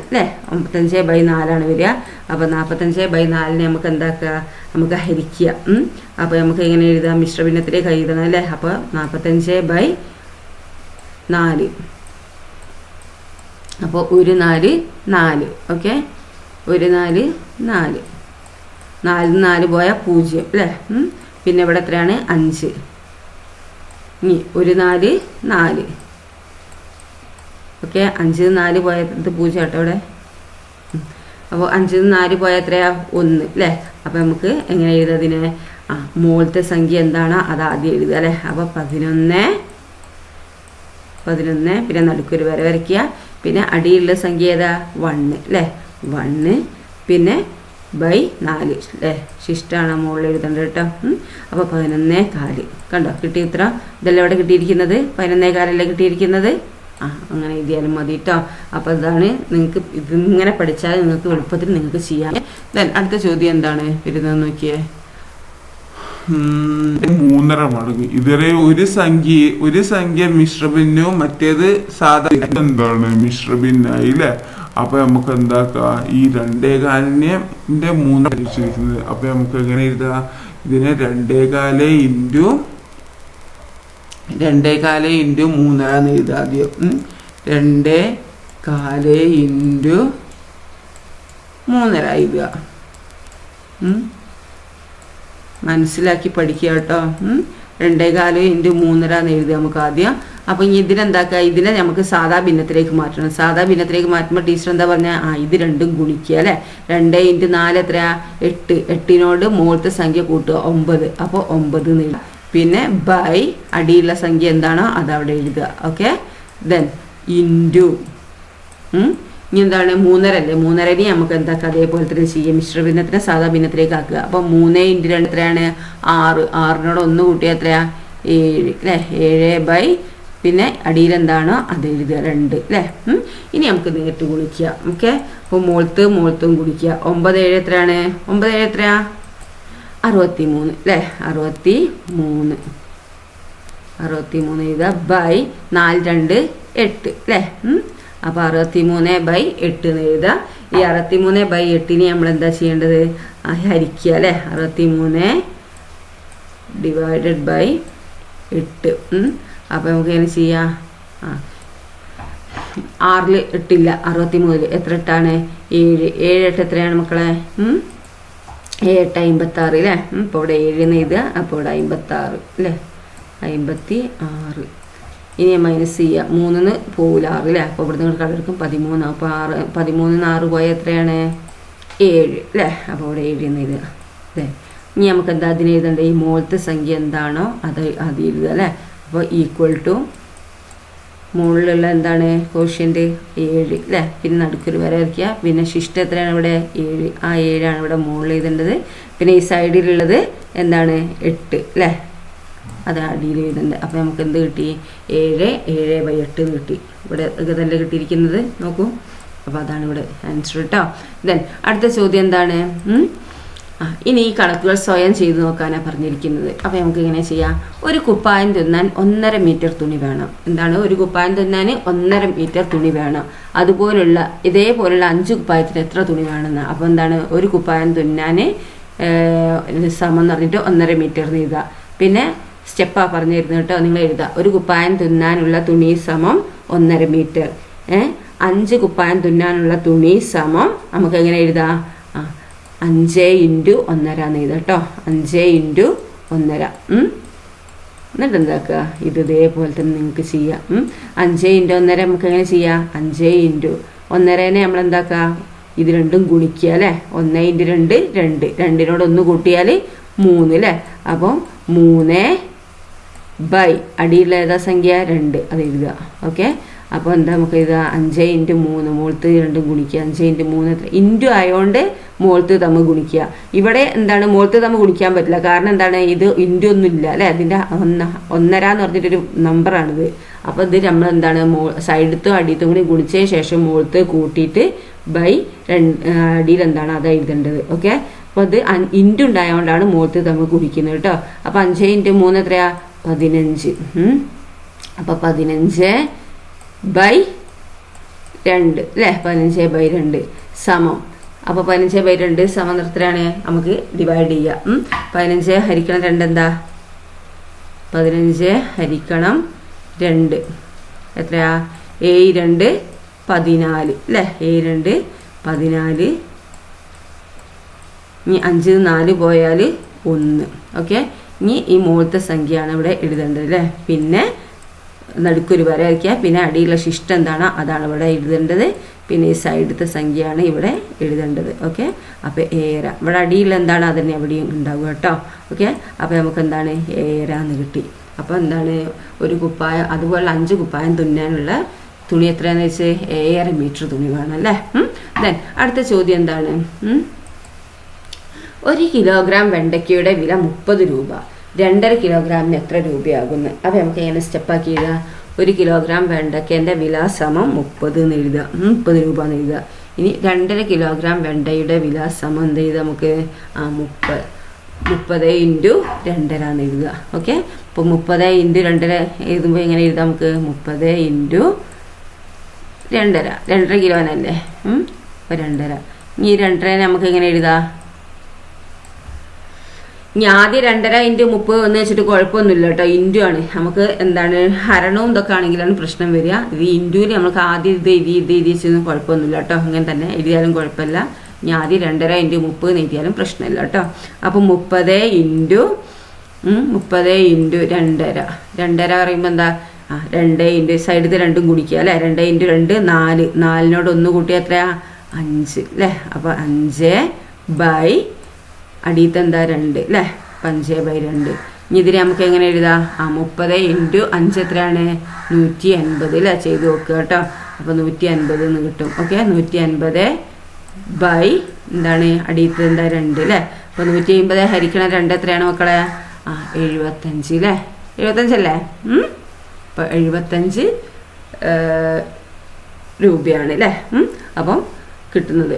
അല്ലേ. 45/4 വരിക. അപ്പോൾ 45/4 നമുക്ക് എന്താക്കുക? നമുക്ക് ഹരിക്കുക. അപ്പോൾ നമുക്ക് എങ്ങനെ എഴുതാം? മിശ്രഭിന്നത്തിലേക്ക് എഴുതണം അല്ലേ. അപ്പോൾ 45/4. അപ്പോൾ 1 4 4. ഓക്കെ, 1 4 4. 4 4 പോയാൽ 0 അല്ലേ. പിന്നെ ഇവിടെ എത്രയാണ്? 5. ഇനി 1 4 4. ഓക്കെ, 5 4 പോയത് 0 കേട്ടോ ഇവിടെ. അപ്പോൾ 5 4 പോയാൽ എത്രയാ? 1 അല്ലേ. അപ്പോൾ നമുക്ക് എങ്ങനെ എഴുതാം അതിനെ? മുകളിലത്തെ സംഖ്യ എന്താണോ അത് ആദ്യം എഴുതുക അല്ലേ. അപ്പോൾ 11 പിന്നെ നടുക്കൊരു വര വരയ്ക്കുക. പിന്നെ അടിയിലുള്ള സംഖ്യ ഏതാ? 1 അല്ലേ. 1 പിന്നെ /4 അല്ലേ. ശിഷ്ടമാണ് മുകളിൽ എഴുതേണ്ടത് കേട്ടോ. അപ്പോൾ 11/4. കണ്ടോ? കിട്ടിയ ഉത്തരം ഇതെല്ലാം ഇവിടെ കിട്ടിയിരിക്കുന്നത്. 11/4 കിട്ടിയിരിക്കുന്നത്. അങ്ങനെ എഴുതിയാലും മതി കേട്ടോ. അപ്പോൾ ഇതാണ് നിങ്ങൾക്ക് ഇതിങ്ങനെ പഠിച്ചാൽ നിങ്ങൾക്ക് എളുപ്പത്തിൽ നിങ്ങൾക്ക് ചെയ്യാം. ദെൻ അടുത്ത ചോദ്യം എന്താണ് വരുന്നത് നോക്കിയേ.
3.5 മടങ്ങ്. ഇതുവരെ ഒരു സംഖ്യ മിശ്രഭിന്നവും മറ്റേത് സാധാരണ എന്താണ്? മിശ്രഭിന്നായി അല്ലേ. അപ്പൊ നമുക്ക് എന്താക്കാം? ഈ 2.25 3 അപ്പൊ നമുക്ക് എങ്ങനെ എഴുതാം? ഇതിനെ 2.25 × 2.4 ഇൻറ്റു 3.5 എഴുതുക ആദ്യം. 2.4 ഇൻറ്റു 3.5 എഴുതുക. മനസ്സിലാക്കി പഠിക്കുക കേട്ടോ. 2.4 ഇൻറ്റു 3.5 എഴുതുക നമുക്ക് ആദ്യം. അപ്പോൾ ഇനി ഇതിനെന്താക്കുക, ഇതിനെ നമുക്ക് സാധാ ഭിന്നത്തിലേക്ക് മാറ്റണം. സാധാ ഭിന്നത്തിലേക്ക് മാറ്റുമ്പോൾ ടീച്ചർ എന്താ പറഞ്ഞാൽ, ഇത് രണ്ടും ഗുണിക്കുക അല്ലേ. 2 ഇൻറ്റു 4 എത്രയാ? 8. 8നോട് മുകളിലത്തെ സംഖ്യ കൂട്ടുക 9. അപ്പോൾ 9 എന്ന് എഴുതുക. പിന്നെ ബൈ അടിയിലുള്ള സംഖ്യ എന്താണോ അതവിടെ എഴുതുക. ഓക്കെ. ദെൻ ഇൻറ്റു ഇനി എന്താണ് 3.5 അല്ലേ. 3.5 നമുക്ക് എന്താക്കുക, അതേപോലെ തന്നെ ചെയ്യാം. മിശ്രഭിന്നത്തിനെ സാധാ ഭിന്നത്തിലേക്ക് ആക്കുക. അപ്പോൾ 3 ഇൻറ്റു 2 എത്രയാണ്? 6. 6നോട് 1 കൂട്ടിയാൽ എത്രയാ? 7 അല്ലേ. 7 ബൈ പിന്നെ അടിയിലെന്താണോ അത് എഴുതുക 2 അല്ലേ. ഇനി നമുക്ക് നേരിട്ട് ഗുണിക്കുക. ഓക്കെ. അപ്പോൾ മുകളിലത്തും ഗുണിക്കുക. 9 7 എത്രയാണ്? 9 7 എത്രയാ? 63 അല്ലേ. 63 എഴുതുക. ബൈ 4 2 8 അല്ലേ. അപ്പോൾ 63 ബൈ 8 എന്ന് എഴുതുക. ഈ 63 ബൈ 8നെ നമ്മൾ എന്താ ചെയ്യേണ്ടത്? ഹരിക്കുക അല്ലേ. 63 ഡിവൈഡഡ് ബൈ 8. അപ്പോൾ നമുക്ക് എങ്ങനെ ചെയ്യാം? 6 8 ഇല്ല, 63 എത്ര 8ആണ്? 7. 7 8 എത്രയാണ് മക്കളെ? 7 8 56 അല്ലേ. ഇപ്പോൾ ഇവിടെ 7 എന്ന് എഴുതുക. അപ്പോൾ ഇവിടെ 56 അല്ലേ. 56. ഇനി മൈനസ് ചെയ്യുക. 3 പോവില്ല, 6 അല്ലേ. അപ്പോൾ ഇവിടെ നിങ്ങൾ കണ്ടെടുക്കും 13. അപ്പോൾ 13 6 പോയാൽ എത്രയാണ്? 7 അല്ലേ. അപ്പോൾ ഇവിടെ 7 എന്ന് എഴുതുക അല്ലേ. ഇനി നമുക്ക് എന്താ അതിന് എഴുതേണ്ടത്? ഈ മുകളിലത്തെ സംഖ്യ എന്താണോ അത് എഴുതുക അല്ലേ. അപ്പോൾ ഈക്വൽ ടു മുകളിലുള്ള എന്താണ്? കോഷ്യൻ്റ് 7 അല്ലേ. പിന്നെ നടുക്കൊരു വര വരയ്ക്കുക. പിന്നെ ശിഷ്ടം എത്രയാണ് ഇവിടെ? 7. ആ 7ആണ് ഇവിടെ മുകളിൽ എഴുതേണ്ടത്. പിന്നെ ഈ സൈഡിലുള്ളത് എന്താണ്? 8 അല്ലേ. അത് അടിയിൽ എഴുതേണ്ടത്. അപ്പോൾ നമുക്ക് എന്ത് കിട്ടി? 7 7 ബൈ 8 എന്ന് കിട്ടി. ഇവിടെ തന്നെ കിട്ടിയിരിക്കുന്നത് നോക്കൂ. അപ്പോൾ അതാണ് ഇവിടെ ആൻസർ കേട്ടോ. ദെൻ അടുത്ത ചോദ്യം എന്താണ്? ഇനി ഈ കണക്കുകൾ സ്വയം ചെയ്തു നോക്കാനാണ് പറഞ്ഞിരിക്കുന്നത്. അപ്പോൾ നമുക്ക് ഇങ്ങനെ ചെയ്യാം. ഒരു കുപ്പായം തുന്നാൻ 1.5 മീറ്റർ തുണി വേണം. എന്താണ്? ഒരു കുപ്പായം തുന്നാൻ 1.5 മീറ്റർ തുണി വേണം. ഇതേപോലുള്ള 5 കുപ്പായത്തിന് എത്ര തുണി വേണമെന്ന്. അപ്പോൾ എന്താണ്? ഒരു കുപ്പായം തുന്നാൻ സമം എന്ന് പറഞ്ഞിട്ട് 1.5 മീറ്റർ എന്ന് എഴുതുക. പിന്നെ സ്റ്റെപ്പാ പറഞ്ഞിരുന്നു കേട്ടോ. നിങ്ങൾ എഴുതുക. ഒരു കുപ്പായം തുന്നാനുള്ള തുണി സമം 1.5 മീറ്റർ. 5 കുപ്പായം തുന്നാനുള്ള തുണി സമം നമുക്ക് എങ്ങനെ എഴുതാം? 5 ഇൻറ്റു 1.5 എന്ന് എഴുതാം കേട്ടോ. 5 ഇൻറ്റു 1.5. എന്നിട്ട് എന്താക്കുക? ഇത് ഇതേപോലെ തന്നെ നിങ്ങൾക്ക് ചെയ്യാം. 5 ഇൻറ്റു 1.5 നമുക്ക് എങ്ങനെ ചെയ്യാം? 5 ഇൻറ്റു 1.5നെ നമ്മൾ എന്താക്കുക? ഇത് രണ്ടും ഗുണിക്കുക അല്ലേ. 1 ഇൻറ്റു 2 2. 2നോട് 1 കൂട്ടിയാൽ 3 അല്ലേ. അപ്പോൾ 3 ബൈ അടിയിലുള്ള ഏതാ സംഖ്യ? 2 അത് എഴുതുക. ഓക്കെ. അപ്പോൾ എന്താ നമുക്ക് എഴുതുക? 5 ഇൻറ്റു 3 മുകളിലത്ത് 2 ഗുണിക്കുക. 5 ഇൻറ്റു 3 എത്ര? ഇൻറ്റു ആയതുകൊണ്ട് മുകളിലത്ത് തമ്മിൽ ഗുണിക്കുക. ഇവിടെ എന്താണ്? മുകളിലത്ത് തമ്മിൽ ഗുണിക്കാൻ പറ്റില്ല. കാരണം എന്താണ്? ഇത് ഇൻറ്റു ഒന്നും ഇല്ല അല്ലേ. അതിൻ്റെ 1.5 എന്ന് പറഞ്ഞിട്ടൊരു നമ്പറാണിത്. അപ്പോൾ ഇത് നമ്മൾ എന്താണ്? സൈഡത്തും അടിയത്തും കൂടി ഗുണിച്ചതിന് ശേഷം മുകളിലത്ത് കൂട്ടിയിട്ട് ബൈ അടിയിൽ എന്താണ് അത് എഴുതേണ്ടത്. ഓക്കെ. അപ്പോൾ അത് ഇൻറ്റു ഉണ്ടായതുകൊണ്ടാണ് മുകളിലത്ത് തമ്മിൽ ഗുണിക്കുന്നത് കേട്ടോ. അപ്പോൾ 5 ഇൻറ്റു 3 എത്രയാ? 15. അപ്പോൾ 15 ബൈ 2 അല്ലേ. 15 ബൈ 2 സമം. അപ്പോൾ 15 ബൈ 2 സമം എത്രയാണ്? നമുക്ക് ഡിവൈഡ് ചെയ്യാം. 15 ഹരിക്കണം 2 എന്താ? 15 ഹരിക്കണം 2 എത്രയാ? 7 2 14 അല്ലേ. 7 2 14. ഇനി 5 4 പോയാൽ 1. ഓക്കെ. ഇനി ഈ മുകളിലത്തെ സംഖ്യയാണ് ഇവിടെ എഴുതേണ്ടത് അല്ലേ. പിന്നെ നടുക്കൊരു വര വയ്ക്കുക. പിന്നെ അടിയിലുള്ള ശിഷ്ടം എന്താണോ അതാണ് ഇവിടെ എഴുതേണ്ടത്. പിന്നെ ഈ സൈഡത്തെ സംഖ്യയാണ് ഇവിടെ എഴുതേണ്ടത്. ഓക്കെ. അപ്പോൾ 7 ഇവിടെ അടിയിൽ എന്താണ് അതന്നെ എവിടെയും ഉണ്ടാവുക കേട്ടോ. ഓക്കെ. അപ്പോൾ നമുക്ക് എന്താണ്? 7 എന്ന് കിട്ടി. അപ്പോൾ എന്താണ്? ഒരു കുപ്പായം അതുപോലെ 5 കുപ്പായം തുന്നാനുള്ള തുണി എത്രയാണെന്ന് വെച്ച് 7.5 മീറ്റർ തുണി വേണം അല്ലേ. ദെൻ അടുത്ത ചോദ്യം എന്താണ്? 1 കിലോഗ്രാം വെണ്ടയ്ക്കയുടെ വില 30 രൂപ. 2.5 കിലോഗ്രാമിന് എത്ര രൂപയാകുന്നു? അപ്പോൾ നമുക്ക് എങ്ങനെ സ്റ്റെപ്പാക്കി എഴുതുക? 1 കിലോഗ്രാം വെണ്ടയ്ക്കേൻ്റെ വില സമം 30 എന്ന് എഴുതുക. 30 രൂപ എന്ന് എഴുതുക. ഇനി 2.5 കിലോഗ്രാം വെണ്ടയുടെ വില സമം എന്ത് ചെയ്താൽ നമുക്ക് 30 ഇൻറ്റു 2.5 എന്ന് എഴുതുക. ഓക്കെ. അപ്പോൾ 30 ഇൻറ്റു 2.5 എഴുതുമ്പോൾ എങ്ങനെ എഴുതാം? നമുക്ക് 30 ഇൻറ്റു 2.5. 2.5 കിലോനല്ലേ. അപ്പോൾ 2.5. ഈ 2.5 നമുക്ക് എങ്ങനെ എഴുതാം? ഇനി ആദ്യം 2.5 × 30 എന്ന് വെച്ചിട്ട് കുഴപ്പമൊന്നുമില്ല കേട്ടോ. ഇൻറ്റു ആണ് നമുക്ക് എന്താണ് ഹരണവും ഇതൊക്കെ ആണെങ്കിലാണ് പ്രശ്നം വരിക. ഇത് ഇൻറ്റുവിൽ നമുക്ക് ആദ്യം ഇത് എഴുതി വെച്ചൊന്നും കുഴപ്പമൊന്നുമില്ല കേട്ടോ. അങ്ങനെ തന്നെ എഴുതിയാലും കുഴപ്പമില്ല. ഇനി ആദ്യം 2.5 × 30 എന്ന് എഴുതിയാലും പ്രശ്നമില്ല കേട്ടോ. അപ്പം 30 × 2.5 2.5 പറയുമ്പോൾ എന്താ 2 സൈഡിൽ രണ്ടും കുടിക്കുക അല്ലേ. 2 × 2 4 4നോട് 1 കൂട്ടിയാൽ എത്രയാ 5 അല്ലേ. അപ്പോൾ 5 അടിയത്തെ എന്താ 2 അല്ലേ. 5/2. ഇനി ഇതിനെ നമുക്ക് എങ്ങനെ എഴുതാം? 30 × 5 എത്രയാണ് 150 അല്ലേ. ചെയ്ത് നോക്കുക കേട്ടോ. അപ്പോൾ 150 എന്ന് കിട്ടും. ഓക്കെ 150 എന്താണ് അടിയത്തെ എന്താ 2 അല്ലേ. അപ്പോൾ 150 ഹരിക്കണം 2 എത്രയാണ് മക്കളെ? 75 അല്ലേ. 75 അല്ലേ. അപ്പോൾ 75 രൂപയാണ് അല്ലേ അപ്പം കിട്ടുന്നത്.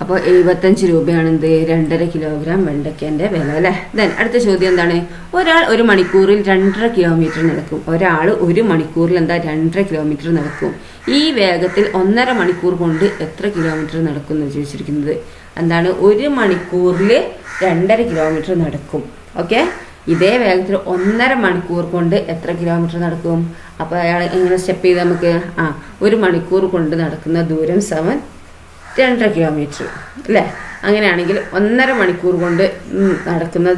അപ്പോൾ 75 രൂപയാണ് എന്ത് 2.5 കിലോഗ്രാം വെണ്ടയ്ക്കൻ്റെ വില അല്ലേ. ദെൻ അടുത്ത ചോദ്യം എന്താണ്? ഒരാൾ 1 മണിക്കൂറിൽ 2.5 കിലോമീറ്റർ നടക്കും. ഒരാൾ 1 മണിക്കൂറിൽ എന്താ 2.5 കിലോമീറ്റർ നടക്കും. ഈ വേഗത്തിൽ 1.5 മണിക്കൂർ കൊണ്ട് എത്ര കിലോമീറ്റർ നടക്കും എന്ന് ചോദിച്ചിരിക്കുന്നത്. എന്താണ് 1 മണിക്കൂറിൽ 2.5 കിലോമീറ്റർ നടക്കും. ഓക്കെ ഇതേ വേഗത്തിൽ 1.5 മണിക്കൂർ കൊണ്ട് എത്ര കിലോമീറ്റർ നടക്കും? അപ്പോൾ അയാൾ എങ്ങനെ സ്റ്റെപ്പ് ചെയ്ത് നമുക്ക് 1 മണിക്കൂർ കൊണ്ട് നടക്കുന്ന ദൂരം സമം 2.5 കിലോമീറ്റർ അല്ലേ. അങ്ങനെയാണെങ്കിൽ 1.5 മണിക്കൂർ കൊണ്ട് നടക്കുന്ന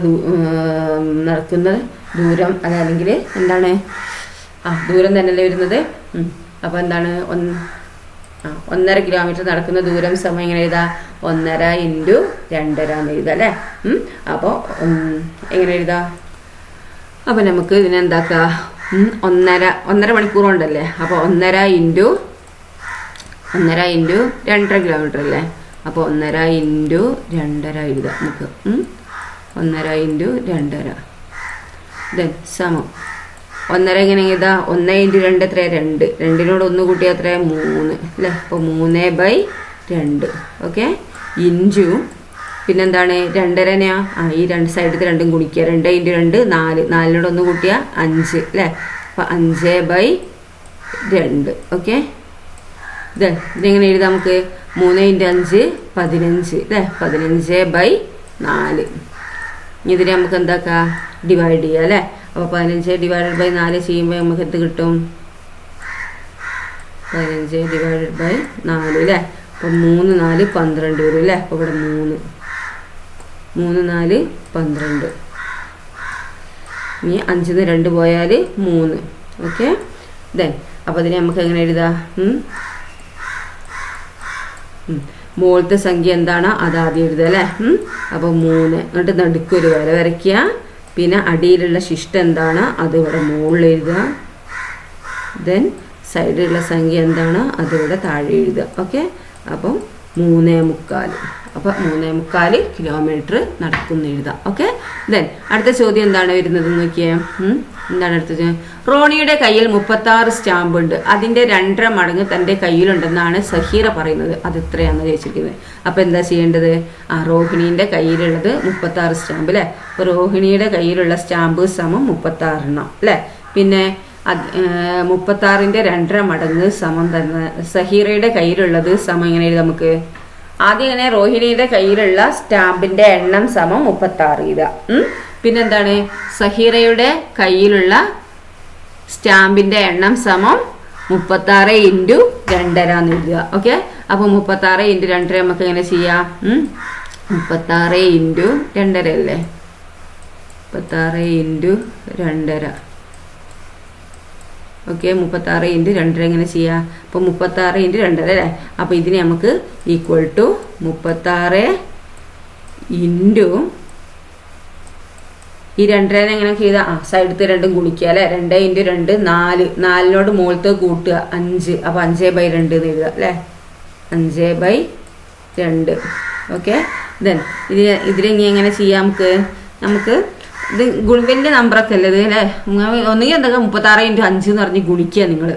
ദൂരം അതല്ലെങ്കിൽ എന്താണ് ദൂരം തന്നെയല്ലേ വരുന്നത്. അപ്പോൾ എന്താണ് 1.5 കിലോമീറ്റർ നടക്കുന്ന ദൂരം സമയം എങ്ങനെ എഴുതാം? 1.5 × 2.5 എന്ന് എഴുതാം അല്ലേ. അപ്പോൾ എങ്ങനെ എഴുതാം? അപ്പോൾ നമുക്ക് ഇതിനെന്താക്കുക 1.5 മണിക്കൂർ കൊണ്ടല്ലേ. അപ്പോൾ 1.5 × 2.5 കിലോമീറ്റർ അല്ലേ. അപ്പോൾ 1.5 × 2.5 എഴുതാം നമുക്ക്. 1.5 × 2.5 ദെൻ സമം 1.5 എങ്ങനെ എഴുതാം? 1 × 2 എത്രയാണ് 2. 2നോട് 1 കൂട്ടിയാൽ എത്രയാണ് 3 അല്ലേ. അപ്പോൾ 3/2 ഓക്കെ ഇൻറ്റു പിന്നെന്താണ് 2.5 ഈ 2 സൈഡിൽ 2 ഗുണിക്കുക. 2 × 2 4 4നോട് 1 കൂട്ടിയാൽ 5 അല്ലേ. അപ്പോൾ 5/2 ഓക്കെ. ഇതെങ്ങനെ എഴുതാം നമുക്ക്? 3 × 5 15 അല്ലേ. 15/4 ഇതിനെ നമുക്ക് എന്താക്കാം ഡിവൈഡ് ചെയ്യുക അല്ലേ. അപ്പോൾ 15/4 ചെയ്യുമ്പോൾ നമുക്ക് എന്ത് കിട്ടും? 15/4 അല്ലേ. അപ്പോൾ 3 4 12 വരും അല്ലേ. അപ്പോൾ ഇവിടെ 3 4 12 ഇനി 5 2 പോയാൽ 3 ഓക്കെ. ദെൻ അപ്പോൾ ഇതിനെ നമുക്ക് എങ്ങനെ എഴുതാം? മുകളിലത്തെ സംഖ്യ എന്താണ് അത് ആദ്യം എഴുതുക അല്ലേ. അപ്പോൾ 3 എന്നിട്ട് നടുക്കൊരു വര വരയ്ക്കുക. പിന്നെ അടിയിലുള്ള ശിഷ്ടം എന്താണ് അത് ഇവിടെ മുകളിൽ എഴുതുക. ദെൻ സൈഡിലുള്ള സംഖ്യ എന്താണ് അതിവിടെ താഴെ എഴുതുക. ഓക്കെ അപ്പം 3.25 അപ്പോൾ 3.25 കിലോമീറ്റർ നടക്കും എഴുതാം. ഓക്കെ ദെൻ അടുത്ത ചോദ്യം എന്താണ് വരുന്നത് നോക്കിയേ. എന്താണ് അടുത്തത്? റോണിയുടെ കയ്യിൽ 36 സ്റ്റാമ്പ് ഉണ്ട്. അതിൻ്റെ 2.5 മടങ്ങ് തൻ്റെ കയ്യിലുണ്ടെന്നാണ് സഹീറ പറയുന്നത്. അത് എത്രയാണെന്ന് ചോദിച്ചിരിക്കുന്നത്. അപ്പോൾ എന്താ ചെയ്യേണ്ടത്? റോഹിണീൻ്റെ കയ്യിലുള്ളത് 36 സ്റ്റാമ്പ് അല്ലേ. അപ്പോൾ റോഹിണിയുടെ കയ്യിലുള്ള സ്റ്റാമ്പ് സമം 36 എണ്ണം അല്ലേ. പിന്നെ 36ൻ്റെ 2.5 മടങ്ങ് സമം തന്നെ സഹീറയുടെ കയ്യിലുള്ളത് സമം എങ്ങനെ എഴുതാം നമുക്ക്? ആദ്യം ഇങ്ങനെ റോഹിണിയുടെ കയ്യിലുള്ള സ്റ്റാമ്പിൻ്റെ എണ്ണം സമം 36 എഴുതാം. പിന്നെന്താണ് സഹീറയുടെ കയ്യിലുള്ള സ്റ്റാമ്പിൻ്റെ എണ്ണം സമം 36 × 2.5 എന്ന് എഴുതുക. ഓക്കെ അപ്പോൾ 36 × 2.5 നമുക്ക് എങ്ങനെ ചെയ്യാം? 36 × 2.5 അല്ലേ. 36 × 2.5 ഓക്കെ 36 × 2.5 എങ്ങനെ ചെയ്യാം? അപ്പോൾ 36 × 2.5 അല്ലേ. അപ്പോൾ ഇതിനെ നമുക്ക് ഈക്വൽ ടു 36 × ഈ 2.5 എങ്ങനെ ചെയ്താൽ സൈഡത്തെ 2 ഗുണിക്കുക അല്ലേ. 2 × 2 4 4നോട് മുകളിലത്തെ കൂട്ടുക 5 അപ്പോൾ 5/2 എന്ന് എഴുതുക അല്ലേ. 5/2 ഓക്കെ. ദെൻ ഇതിനെ ഇനി എങ്ങനെ ചെയ്യാം നമുക്ക് ഇത് വലിയ നമ്പറൊക്കെ അല്ലേ ഇത് അല്ലേ. ഒന്നുകിൽ എന്തൊക്കെ 36 × 5 എന്ന് പറഞ്ഞ് ഗുണിക്കുക നിങ്ങൾ.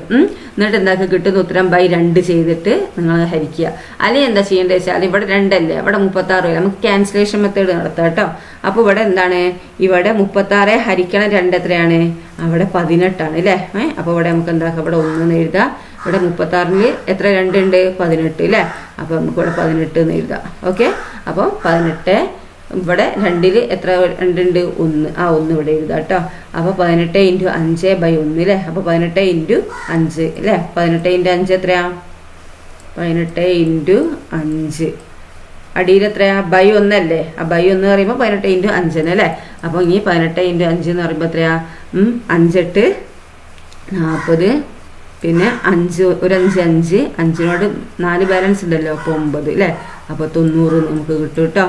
എന്നിട്ട് എന്താക്കുക കിട്ടുന്ന ഉത്തരം /2 ചെയ്തിട്ട് നിങ്ങൾ ഹരിക്കുക. അല്ലെങ്കിൽ എന്താ ചെയ്യേണ്ടത് വെച്ചാൽ ഇവിടെ 2 അല്ലേ ഇവിടെ 36 അല്ലേ. നമുക്ക് ക്യാൻസലേഷൻ മെത്തേഡ് നടത്താം കേട്ടോ. അപ്പോൾ ഇവിടെ എന്താണ് ഇവിടെ 36 ഹരിക്കണം 2 എത്രയാണ്? അവിടെ 18 ആണ് അല്ലേ. അപ്പോൾ ഇവിടെ നമുക്ക് എന്താക്കാം ഇവിടെ 1 എന്ന് എഴുതാം. ഇവിടെ 36ൽ എത്ര 2 ഉണ്ട്? 18 അല്ലേ. അപ്പോൾ നമുക്ക് ഇവിടെ 18 എന്ന് എഴുതാം. ഓക്കെ അപ്പോൾ 18 ഇവിടെ 2 എത്ര 2 ഉണ്ട് 1 ആ 1 ഇവിടെ എഴുതാം കേട്ടോ. അപ്പോൾ 18 × 5/1 അല്ലേ. അപ്പോൾ 18 × 5 അല്ലേ. 18 × 5 എത്രയാ 18 × 5 അടിയിൽ എത്രയാ ബൈ 1 അല്ലേ. ആ ബൈ 1 പറയുമ്പോൾ 18 × 5 അല്ലേ. അപ്പോൾ ഇനി 18 × 5 എന്ന് പറയുമ്പോൾ എത്രയാ 5 8 40 പിന്നെ 5 ഒരു 5 5 5നോട് 4 ബാലൻസ് ഉണ്ടല്ലോ അപ്പോൾ 9 അല്ലേ. അപ്പോൾ 90 നമുക്ക് കിട്ടും കേട്ടോ.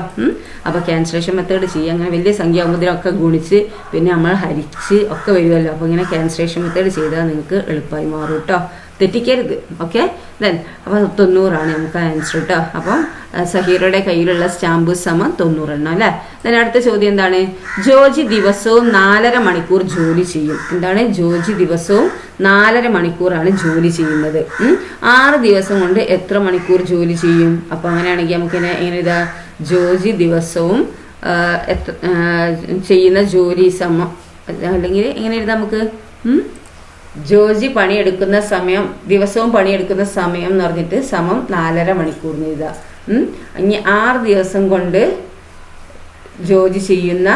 അപ്പോൾ ക്യാൻസലേഷൻ മെത്തേഡ് ചെയ്യുക. അങ്ങനെ വലിയ സംഖ്യ ആകുമ്പോഴൊക്കെ ഗുണിച്ച് പിന്നെ നമ്മൾ ഹരിച്ച് ഒക്കെ വരുമല്ലോ. അപ്പോൾ ഇങ്ങനെ ക്യാൻസലേഷൻ മെത്തേഡ് ചെയ്താൽ നിങ്ങൾക്ക് എളുപ്പമായി മാറും കേട്ടോ. തെറ്റിക്കരുത്. ഓക്കെ ദെൻ അപ്പോൾ 90 നമുക്ക് ആൻസർ കേട്ടോ. അപ്പം സഹീറയുടെ കയ്യിലുള്ള സ്റ്റാമ്പ് സമം 90 അല്ലേ. ദെൻ അടുത്ത ചോദ്യം എന്താണ്? ജോജി ദിവസവും 4.5 മണിക്കൂർ ജോലി ചെയ്യും. എന്താണ്? ജോജി ദിവസവും 4.5 മണിക്കൂറാണ് ജോലി ചെയ്യുന്നത്. 6 ദിവസം കൊണ്ട് എത്ര മണിക്കൂർ ജോലി ചെയ്യും? അപ്പോൾ അങ്ങനെയാണെങ്കിൽ നമുക്ക് എങ്ങനെ ഇതാ ജോജി ദിവസവും ചെയ്യുന്ന ജോലി സമം അല്ലെങ്കിൽ എങ്ങനെ എഴുതാം നമുക്ക്? ജോജി പണിയെടുക്കുന്ന സമയം ദിവസവും പണിയെടുക്കുന്ന സമയം എന്ന് പറഞ്ഞിട്ട് സമം 4.5 മണിക്കൂറിന് എഴുതാം. ഇനി 6 ദിവസം കൊണ്ട് ജോലി ചെയ്യുന്ന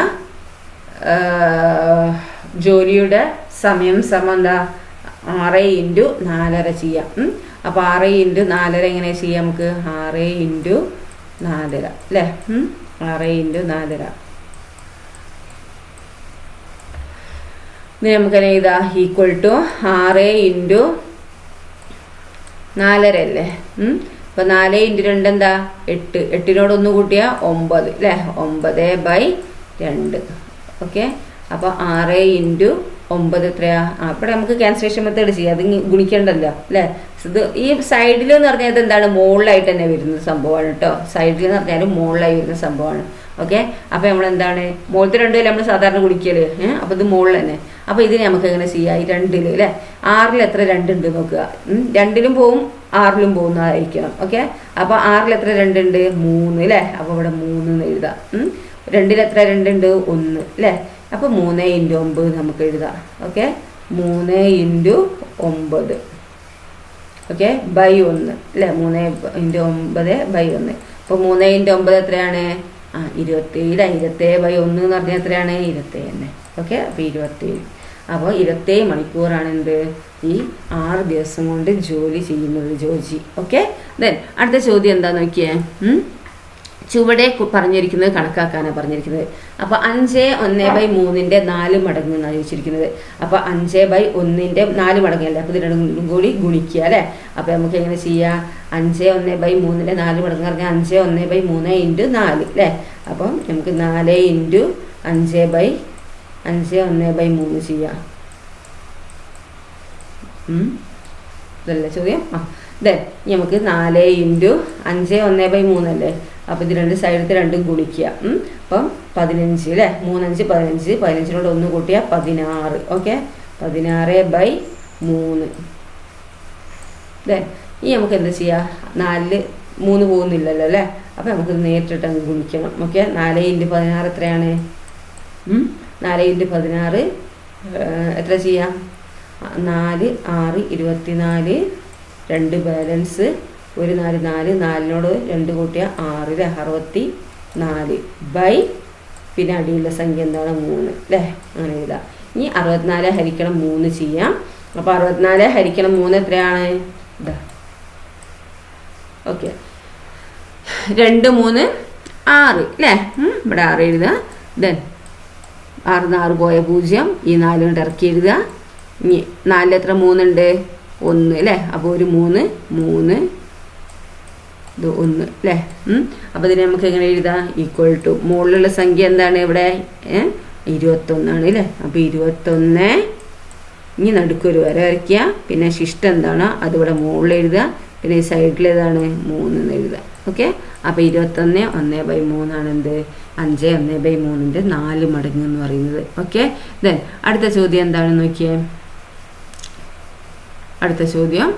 ജോലിയുടെ സമയം സമം എന്താ 6 × 4.5 ചെയ്യാം. അപ്പോൾ 6 × 4.5 എങ്ങനെ ചെയ്യാം നമുക്ക്? 6 × 4.5 അല്ലേ. 6 × 4.5 ഇത് നമുക്കെങ്ങനെ ഇതാ ഈക്വൽ ടു 6 × 4.5 അല്ലേ. അപ്പോൾ 4 × 2 എന്താ 8. 8നോട് 1 കൂട്ടിയാൽ 9 അല്ലേ. 9/2. ഓക്കെ. അപ്പോൾ 6 × 9 എത്രയാ? അപ്പോൾ നമുക്ക് ക്യാൻസലേഷൻ മെത്തേഡ് ചെയ്യാം. അത് ഗുണിക്കേണ്ടല്ലോ അല്ലേ. ഇത് ഈ സൈഡിൽ എന്ന് പറഞ്ഞാൽ ഇത് എന്താണ് മുകളിലായിട്ട് തന്നെ വരുന്ന സംഭവമാണ് കേട്ടോ. സൈഡിൽ എന്ന് പറഞ്ഞാൽ മുകളിലായി വരുന്ന സംഭവമാണ്. ഓക്കെ. അപ്പോൾ നമ്മൾ എന്താണ് മുകളിലത്തെ 2 നമ്മൾ സാധാരണ ഗുണിക്കല്. അപ്പോൾ ഇത് മുകളിൽ തന്നെ. അപ്പോൾ ഇതിന് നമുക്ക് എങ്ങനെ ചെയ്യാം? ഈ 2 അല്ലേ. 6 എത്ര 2 ഉണ്ട് നോക്കുക. 2 പോവും 6 പോകുന്നതായിരിക്കണം. ഓക്കെ. അപ്പോൾ 6 എത്ര 2 ഉണ്ട്? 3 അല്ലേ. അപ്പോൾ ഇവിടെ 3 എന്ന് എഴുതാം. 2 എത്ര 2 ഉണ്ട്? 1 അല്ലേ. അപ്പോൾ 3 × 9 നമുക്ക് എഴുതാം. ഓക്കെ. 3 × 9 ഓക്കെ ബൈ 1 അല്ലേ. 3 × 9/1. അപ്പോൾ 3 × 9 എത്രയാണ്? 27. 27/1 എന്ന് പറഞ്ഞാൽ എത്രയാണ്? 27 തന്നെ. ഓക്കെ. അപ്പോൾ 27. അപ്പോൾ 27 മണിക്കൂറാണ് എന്ത് ഈ 6 ദിവസം കൊണ്ട് ജോലി ചെയ്യുന്നത് ജോജി. ഓക്കെ. ദെൻ അടുത്ത ചോദ്യം എന്താ നോക്കിയേ. ചുവടെ പറഞ്ഞിരിക്കുന്നത് കണക്കാക്കാനാണ് പറഞ്ഞിരിക്കുന്നത്. അപ്പോൾ 5/1/3 4 മടങ്ങ് എന്നാണ് ചോദിച്ചിരിക്കുന്നത്. അപ്പോൾ 5/1 4 മടങ്ങല്ലേ. അപ്പോൾ ഇത് 2 കൂടി ഗുണിക്കുക അല്ലേ. അപ്പോൾ നമുക്ക് എങ്ങനെ ചെയ്യാം? 5/1/3 4 മടങ്ങ് പറഞ്ഞാൽ 5/1/3 × 4 അല്ലേ. അപ്പം നമുക്ക് 4 × 5/1/3 ചെയ്യാം. ഇതല്ലേ ചോദ്യം. ദെൻ നമുക്ക് 4 × 5/1/3 അല്ലേ. അപ്പോൾ ഇത് 2 സൈഡത്തെ 2 ഗുണിക്കുക. അപ്പം 15 അല്ലേ. 3 5 15. 15നോട് 1 കൂട്ടിയാൽ 16. ഓക്കെ. 16/3. ദെൻ ഇനി നമുക്ക് എന്താ ചെയ്യുക? 4 3 പോകുന്നില്ലല്ലോ അല്ലേ. അപ്പോൾ നമുക്ക് നേരിട്ടിട്ട് അങ്ങ് ഗുണിക്കണം. ഓക്കെ. 4 × 16 എത്രയാണ്? 4 × 16 എത്ര ചെയ്യാം? 4 6 24. 2 ബാലൻസ് 1 4 4. 4നോട് 2 കൂട്ടിയാൽ 6 അല്ലേ. 64 ബൈ പിന്നെ അടിയുള്ള സംഖ്യ എന്താണ്? 3 അല്ലേ. അങ്ങനെ എഴുതാം. ഇനി 64 ഹരിക്കണം 3 ചെയ്യാം. അപ്പോൾ 64 ഹരിക്കണം 3 എത്രയാണ്? ഇതാ. ഓക്കെ. 2 3 6 അല്ലേ. ഇവിടെ 6 എഴുതുക. ദെൻ 6 6 പോയ 0. ഈ 4 കൊണ്ട് ഇറക്കി എഴുതുക. ഇനി 4 എത്ര 3 ഉണ്ട്? 1 അല്ലേ. അപ്പോൾ ഒരു 3 3 ഇത് 1 അല്ലേ. അപ്പോൾ ഇതിനെ നമുക്ക് എങ്ങനെ എഴുതാം? ഈക്വൽ ടു മുകളിലുള്ള സംഖ്യ എന്താണ് ഇവിടെ? 21 ആണ് അല്ലേ. അപ്പോൾ 21. ഇനി നടുക്കൊരു വര വരയ്ക്കുക. പിന്നെ ശിഷ്ടം എന്താണോ അതിവിടെ മുകളിൽ എഴുതുക. പിന്നെ ഈ സൈഡിൽ ഏതാണ്? 3 എന്ന് എഴുതുക. ഓക്കെ. അപ്പോൾ 21 1/3 ആണ് എന്ത്? 5/1/3 4 മടങ്ങ് എന്ന് പറയുന്നത്. ഓക്കെ. ദെൻ അടുത്ത ചോദ്യം എന്താണെന്ന് നോക്കിയേ. അടുത്ത ചോദ്യം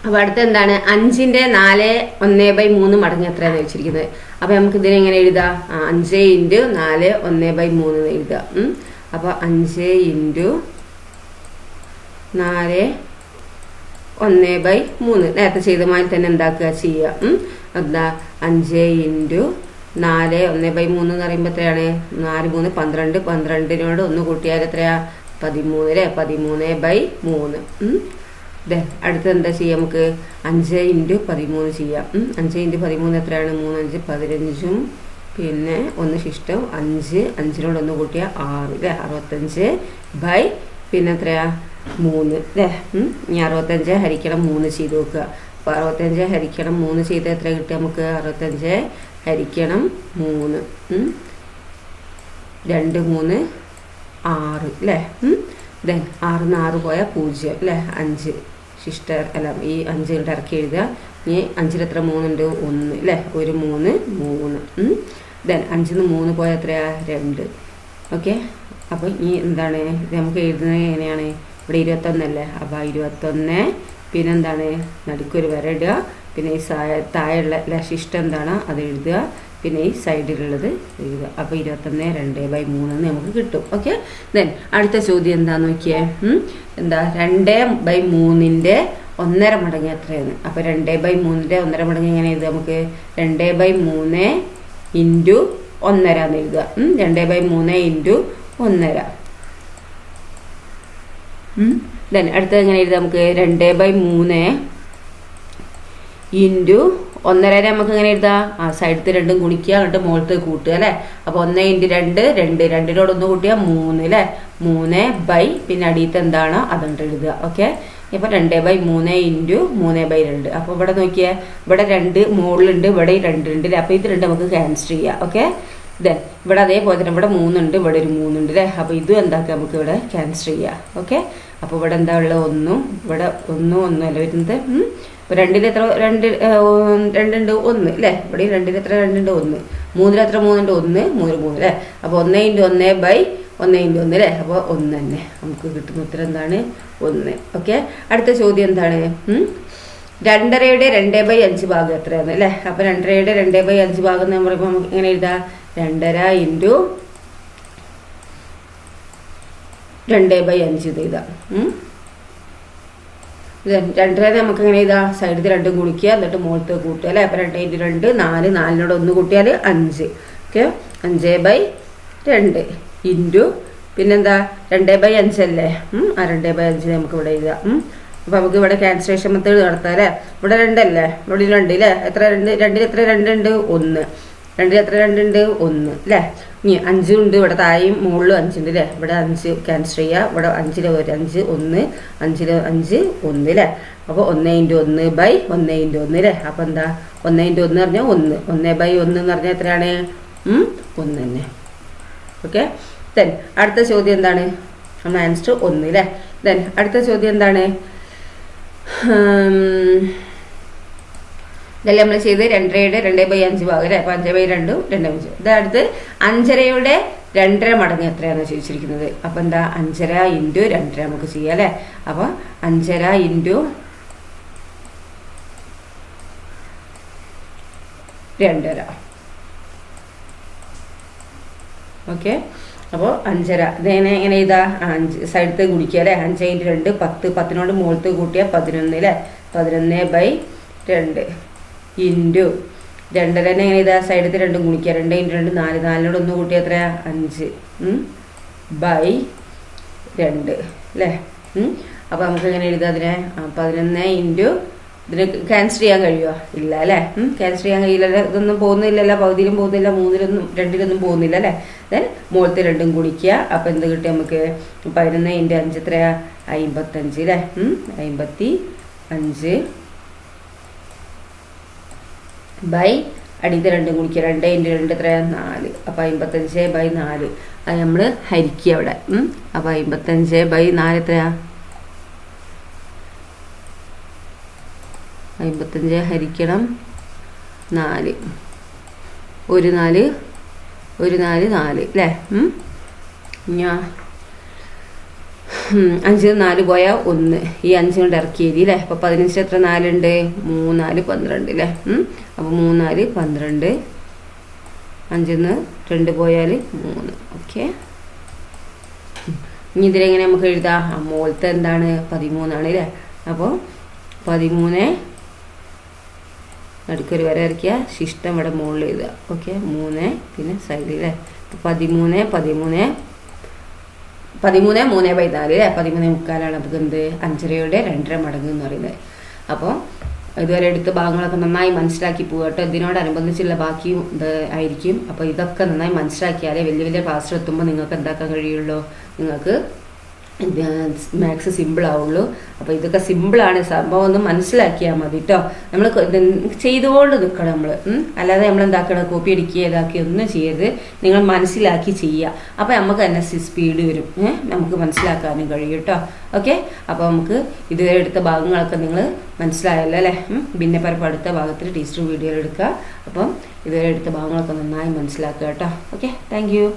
അപ്പോൾ അടുത്ത എന്താണ്? 5ന്റെ 4/1/3 മടങ്ങ് എത്രയാണെന്ന് വെച്ചിരിക്കുന്നത്. അപ്പോൾ നമുക്ക് ഇതിനെ എങ്ങനെ എഴുതാം? 5 × 4/1/3 എന്ന് എഴുതാം. അപ്പോൾ 5 × 4/1/3 നേരത്തെ ചെയ്ത മാതിരി തന്നെ എന്താക്കുക ചെയ്യുക. എന്താ 5 × 4 1/3 എന്ന് പറയുമ്പോൾ എത്രയാണ് 4 3 12 12നോട് 1 കൂട്ടിയാൽ എത്രയാ 13 അല്ലേ 13/3 അടുത്ത് എന്താ ചെയ്യാം നമുക്ക് 5 × 13 ചെയ്യാം 5 × 13 എത്രയാണ് 3 5 15 പിന്നെ 1 ശിഷ്ടം 5 5നോട് 1 കൂട്ടിയാൽ 6 അല്ലേ 65 പിന്നെ എത്രയാ 3 അല്ലേ ഇനി 65 ഹരിക്കണം 3 ചെയ്ത് നോക്കുക അപ്പോൾ 65 ഹരിക്കണം 3 ചെയ്ത് എത്ര കിട്ടുക നമുക്ക് 65 ഹരിക്കണം 3 2 3 6 അല്ലേ 6 6 പോയാൽ 0 അല്ലേ 5 ശിഷ്ടർ അല്ല ഈ 5 ഇങ്ങോട്ട് ഇറക്കി എഴുതുക ഇനി 5 എത്ര 3 ഉണ്ട് 1 അല്ലേ 1 3 3 5 3 പോയാൽ എത്രയാ 2 ഓക്കെ അപ്പോൾ ഈ എന്താണ് ഇത് നമുക്ക് എഴുതുന്നത് എങ്ങനെയാണ് ഇവിടെ 21 അല്ലേ അപ്പോൾ 21 പിന്നെ എന്താണ് നടുക്കൊരു വര ഇടുക പിന്നെ ഈ താഴെയുള്ള ശിഷ്ടം എന്താണ് അത് എഴുതുക പിന്നെ ഈ സൈഡിലുള്ളത് എഴുതുക അപ്പോൾ 21 2/3 നമുക്ക് കിട്ടും ഓക്കെ അടുത്ത ചോദ്യം എന്താന്ന് നോക്കിയേ എന്താ 2/3 1/2 മടങ്ങ് എത്രയാണ് അപ്പോൾ 2/3 1/2 മടങ്ങ് എങ്ങനെ എഴുതുക നമുക്ക് 2/3 × 1/2 എന്ന് എഴുതുക 2/3 × 1/2 അടുത്തത് എങ്ങനെ എഴുതാം നമുക്ക് 2/3 × 1/2 നമുക്ക് എങ്ങനെ എഴുതാം സൈഡത്തെ രണ്ടും ഗുണിക്കുക എന്നിട്ട് മുകളിലത്തെ കൂട്ടുക അല്ലേ അപ്പോൾ 1 × 2 2നോട് 1 കൂട്ടിയാൽ 3 അല്ലേ 3 പിന്നെ അടിയത്തെ എന്താണോ അതുകൊണ്ട് എഴുതുക ഓക്കെ ഇപ്പോൾ 2/3 × 3/2 അപ്പോൾ ഇവിടെ നോക്കിയാൽ ഇവിടെ 2 മുകളിലുണ്ട് ഇവിടെ 2 ഉണ്ട് അല്ലേ അപ്പോൾ ഇത് 2 നമുക്ക് ക്യാൻസൽ ചെയ്യാം ഓക്കെ ഇവിടെ അതേപോലെ തന്നെ ഇവിടെ 3 ഉണ്ട് ഇവിടെ ഒരു 3 ഉണ്ട് അല്ലേ അപ്പോൾ ഇതും എന്താക്കുക നമുക്ക് ഇവിടെ ക്യാൻസൽ ചെയ്യാം ഓക്കെ അപ്പോൾ ഇവിടെ എന്താ ഉള്ളത് 1 ഇവിടെ 1 1 അല്ല വരുന്നത് ഇപ്പോൾ 2 എത്ര 2 ഉണ്ട് 1 അല്ലേ ഇവിടെ 2 എത്ര 2 ഉണ്ട് 1 3 എത്ര 3 ഉണ്ട് 1 3 3 അല്ലേ അപ്പോൾ 1 × 1/1 × 1 അല്ലേ അപ്പോൾ 1 തന്നെ നമുക്ക് കിട്ടുന്ന ഉത്തരം എന്താണ് 1 ഓക്കെ അടുത്ത ചോദ്യം എന്താണ് 2.5യുടെ 2/5 ഭാഗം എത്രയാണ് അല്ലേ അപ്പോൾ 2.5യുടെ 2/5 ഭാഗം എന്ന് പറയുമ്പോൾ നമുക്ക് എങ്ങനെ എഴുതാം 2.5 × 2/5 ഇത് എഴുതാം 2.5 നമുക്ക് എങ്ങനെ എഴുതാം സൈഡിൽ 2 ഗുണിക്കുക എന്നിട്ട് മുകളിൽ കൂട്ടുക അല്ലേ അപ്പോൾ 2 × 2 4 4നോട് 1 കൂട്ടിയാൽ 5 ഓക്കെ 5/2 ഇൻറ്റു പിന്നെന്താ 2/5 അല്ലേ ആ 2/5 നമുക്ക് ഇവിടെ എഴുതാം അപ്പോൾ നമുക്ക് ഇവിടെ ക്യാൻസലേഷൻ മെത്തേഡ് നടത്താം അല്ലേ ഇവിടെ 2 അല്ലേ ഇവിടെ 2 അല്ലേ എത്ര 2 എത്ര 2 ഉണ്ട് 1 2 എത്ര 2 ഉണ്ട് 1 അല്ലേ ഇനി 5 ഉണ്ട് ഇവിടെ താഴെയും മുകളിലും 5 ഉണ്ട് അല്ലേ ഇവിടെ 5 ക്യാൻസൽ ചെയ്യുക ഇവിടെ 5 ഒരു 5 1 5 5 1 അല്ലേ അപ്പോൾ 1 × 1/1 × 1 അല്ലേ അപ്പോൾ എന്താ 1 × 1 പറഞ്ഞാൽ 1 1/1 എന്ന് പറഞ്ഞാൽ എത്രയാണ് 1 തന്നെ ഓക്കെ അടുത്ത ചോദ്യം എന്താണ് നമ്മൾ ആൻസർ 1 അല്ലേ അടുത്ത ചോദ്യം എന്താണ് ഇതെല്ലാം നമ്മൾ ചെയ്ത് 2.5യുടെ 2/5 ഭാഗം അല്ലേ അപ്പോൾ 5/2 2/5 ഇതടുത്ത് 5.5യുടെ 2.5 മടങ്ങ് എത്രയാണെന്ന് ചോദിച്ചിരിക്കുന്നത് അപ്പോൾ എന്താ 5.5 × 2.5 നമുക്ക് ചെയ്യാം അല്ലേ അപ്പോൾ 5.5 × 2.5 ഓക്കെ അപ്പോൾ 5.5 ഇതെങ്ങനെ എങ്ങനെ ചെയ്താൽ 5 സൈഡത്തെ ഗുണിക്കുക അല്ലേ 5 × 2 10 10നോട് മുകളിലത്തെ കൂട്ടിയാൽ 11 അല്ലേ 11/2 ഇൻറ്റു 2.5 എങ്ങനെ ചെയ്താൽ സൈഡത്തെ 2 ഗുണിക്കുക 2 × 2 4 4നോട് 1 കൂട്ടിയാൽ എത്രയാ 5/2 അല്ലേ അപ്പോൾ നമുക്ക് എങ്ങനെ എഴുതാം അതിനെ 11 ഇൻറ്റു ഇതിന് ക്യാൻസൽ ചെയ്യാൻ കഴിയുമോ ഇല്ല അല്ലേ ക്യാൻസൽ ചെയ്യാൻ കഴിയില്ലല്ലോ ഇതൊന്നും പോകുന്നില്ലല്ലോ പകുതിയിലും പോകുന്നില്ല 3-ലൊന്നും 2-ലൊന്നും പോകുന്നില്ല അല്ലേ മുകളിലത്തെ 2 ഗുണിക്കുക അപ്പോൾ എന്ത് കിട്ടും നമുക്ക് 11 × 5 എത്രയാ 55 അല്ലേ 55 അടിയത്തെ 2 ഗുണിക്കുക 2 × 2 എത്രയാ 4 അപ്പോൾ 55/4 അത് നമ്മൾ ഹരിക്കുക അവിടെ അപ്പോൾ 55/4 എത്രയാ 55 ഹരിക്കണം 4 1 4 1 4 4 അല്ലേ ഞാൻ 5 4 പോയാൽ 1 ഈ 5 കൊണ്ട് ഇറക്കി എഴുതി അല്ലേ അപ്പോൾ 15 എത്ര 4 ഉണ്ട് 3 4 12 അല്ലേ അപ്പോൾ 3 4 12 5 2 പോയാൽ 3 ഓക്കെ ഇനി ഇതിലെങ്ങനെ നമുക്ക് എഴുതാം മുകളിലത്തെ എന്താണ് 13 ആണ് അല്ലേ അപ്പോൾ 13 നടുക്കൊരു വര വരയ്ക്കുക, ശിഷ്ടം ഇവിടെ മുകളിൽ എഴുതുക. ഓക്കെ, 3 പിന്നെ സൈഡിൽ അല്ലേ. 13 13 13 3/4 അല്ലേ. 13 മുക്കാലാണ് നമുക്ക് എന്ത് 5.5യുടെ 2.5 മടങ്ങ് എന്ന് പറയുന്നത്. അപ്പോൾ ഇതുവരെ എടുത്ത ഭാഗങ്ങളൊക്കെ നന്നായി മനസ്സിലാക്കി പോവുക കേട്ടോ. ഇതിനോടനുബന്ധിച്ചുള്ള ബാക്കിയും ഇത് ആയിരിക്കും. അപ്പോൾ ഇതൊക്കെ നന്നായി മനസ്സിലാക്കിയാലേ വലിയ വലിയ ക്ലാസ്സിലെത്തുമ്പോൾ നിങ്ങൾക്ക് എന്താക്കാൻ കഴിയുള്ളൂ, നിങ്ങൾക്ക് മാത്സ് സിമ്പിൾ ആവുള്ളൂ. അപ്പോൾ ഇതൊക്കെ സിമ്പിളാണ്, സംഭവം ഒന്ന് മനസ്സിലാക്കിയാൽ മതി കേട്ടോ. നമ്മൾ ചെയ്തുകൊണ്ട് നിൽക്കണം നമ്മൾ, അല്ലാതെ നമ്മൾ എന്താക്കണം കോപ്പി അടിക്കുക ഇതാക്കി ഒന്നും ചെയ്യരുത്. നിങ്ങൾ മനസ്സിലാക്കി ചെയ്യുക. അപ്പോൾ നമുക്ക് തന്നെ സ്പീഡ് വരും, നമുക്ക് മനസ്സിലാക്കാനും കഴിയും കേട്ടോ. ഓക്കെ, അപ്പോൾ നമുക്ക് ഇതുവരെ എടുത്ത ഭാഗങ്ങളൊക്കെ നിങ്ങൾ മനസ്സിലായല്ലോ അല്ലേ. പിന്നെ പരപ്പം അടുത്ത ഭാഗത്തിൽ ടീച്ചർ വീഡിയോ എടുക്കുക. അപ്പം ഇതുവരെ എടുത്ത ഭാഗങ്ങളൊക്കെ നന്നായി മനസ്സിലാക്കുക കേട്ടോ. Okay, thank you.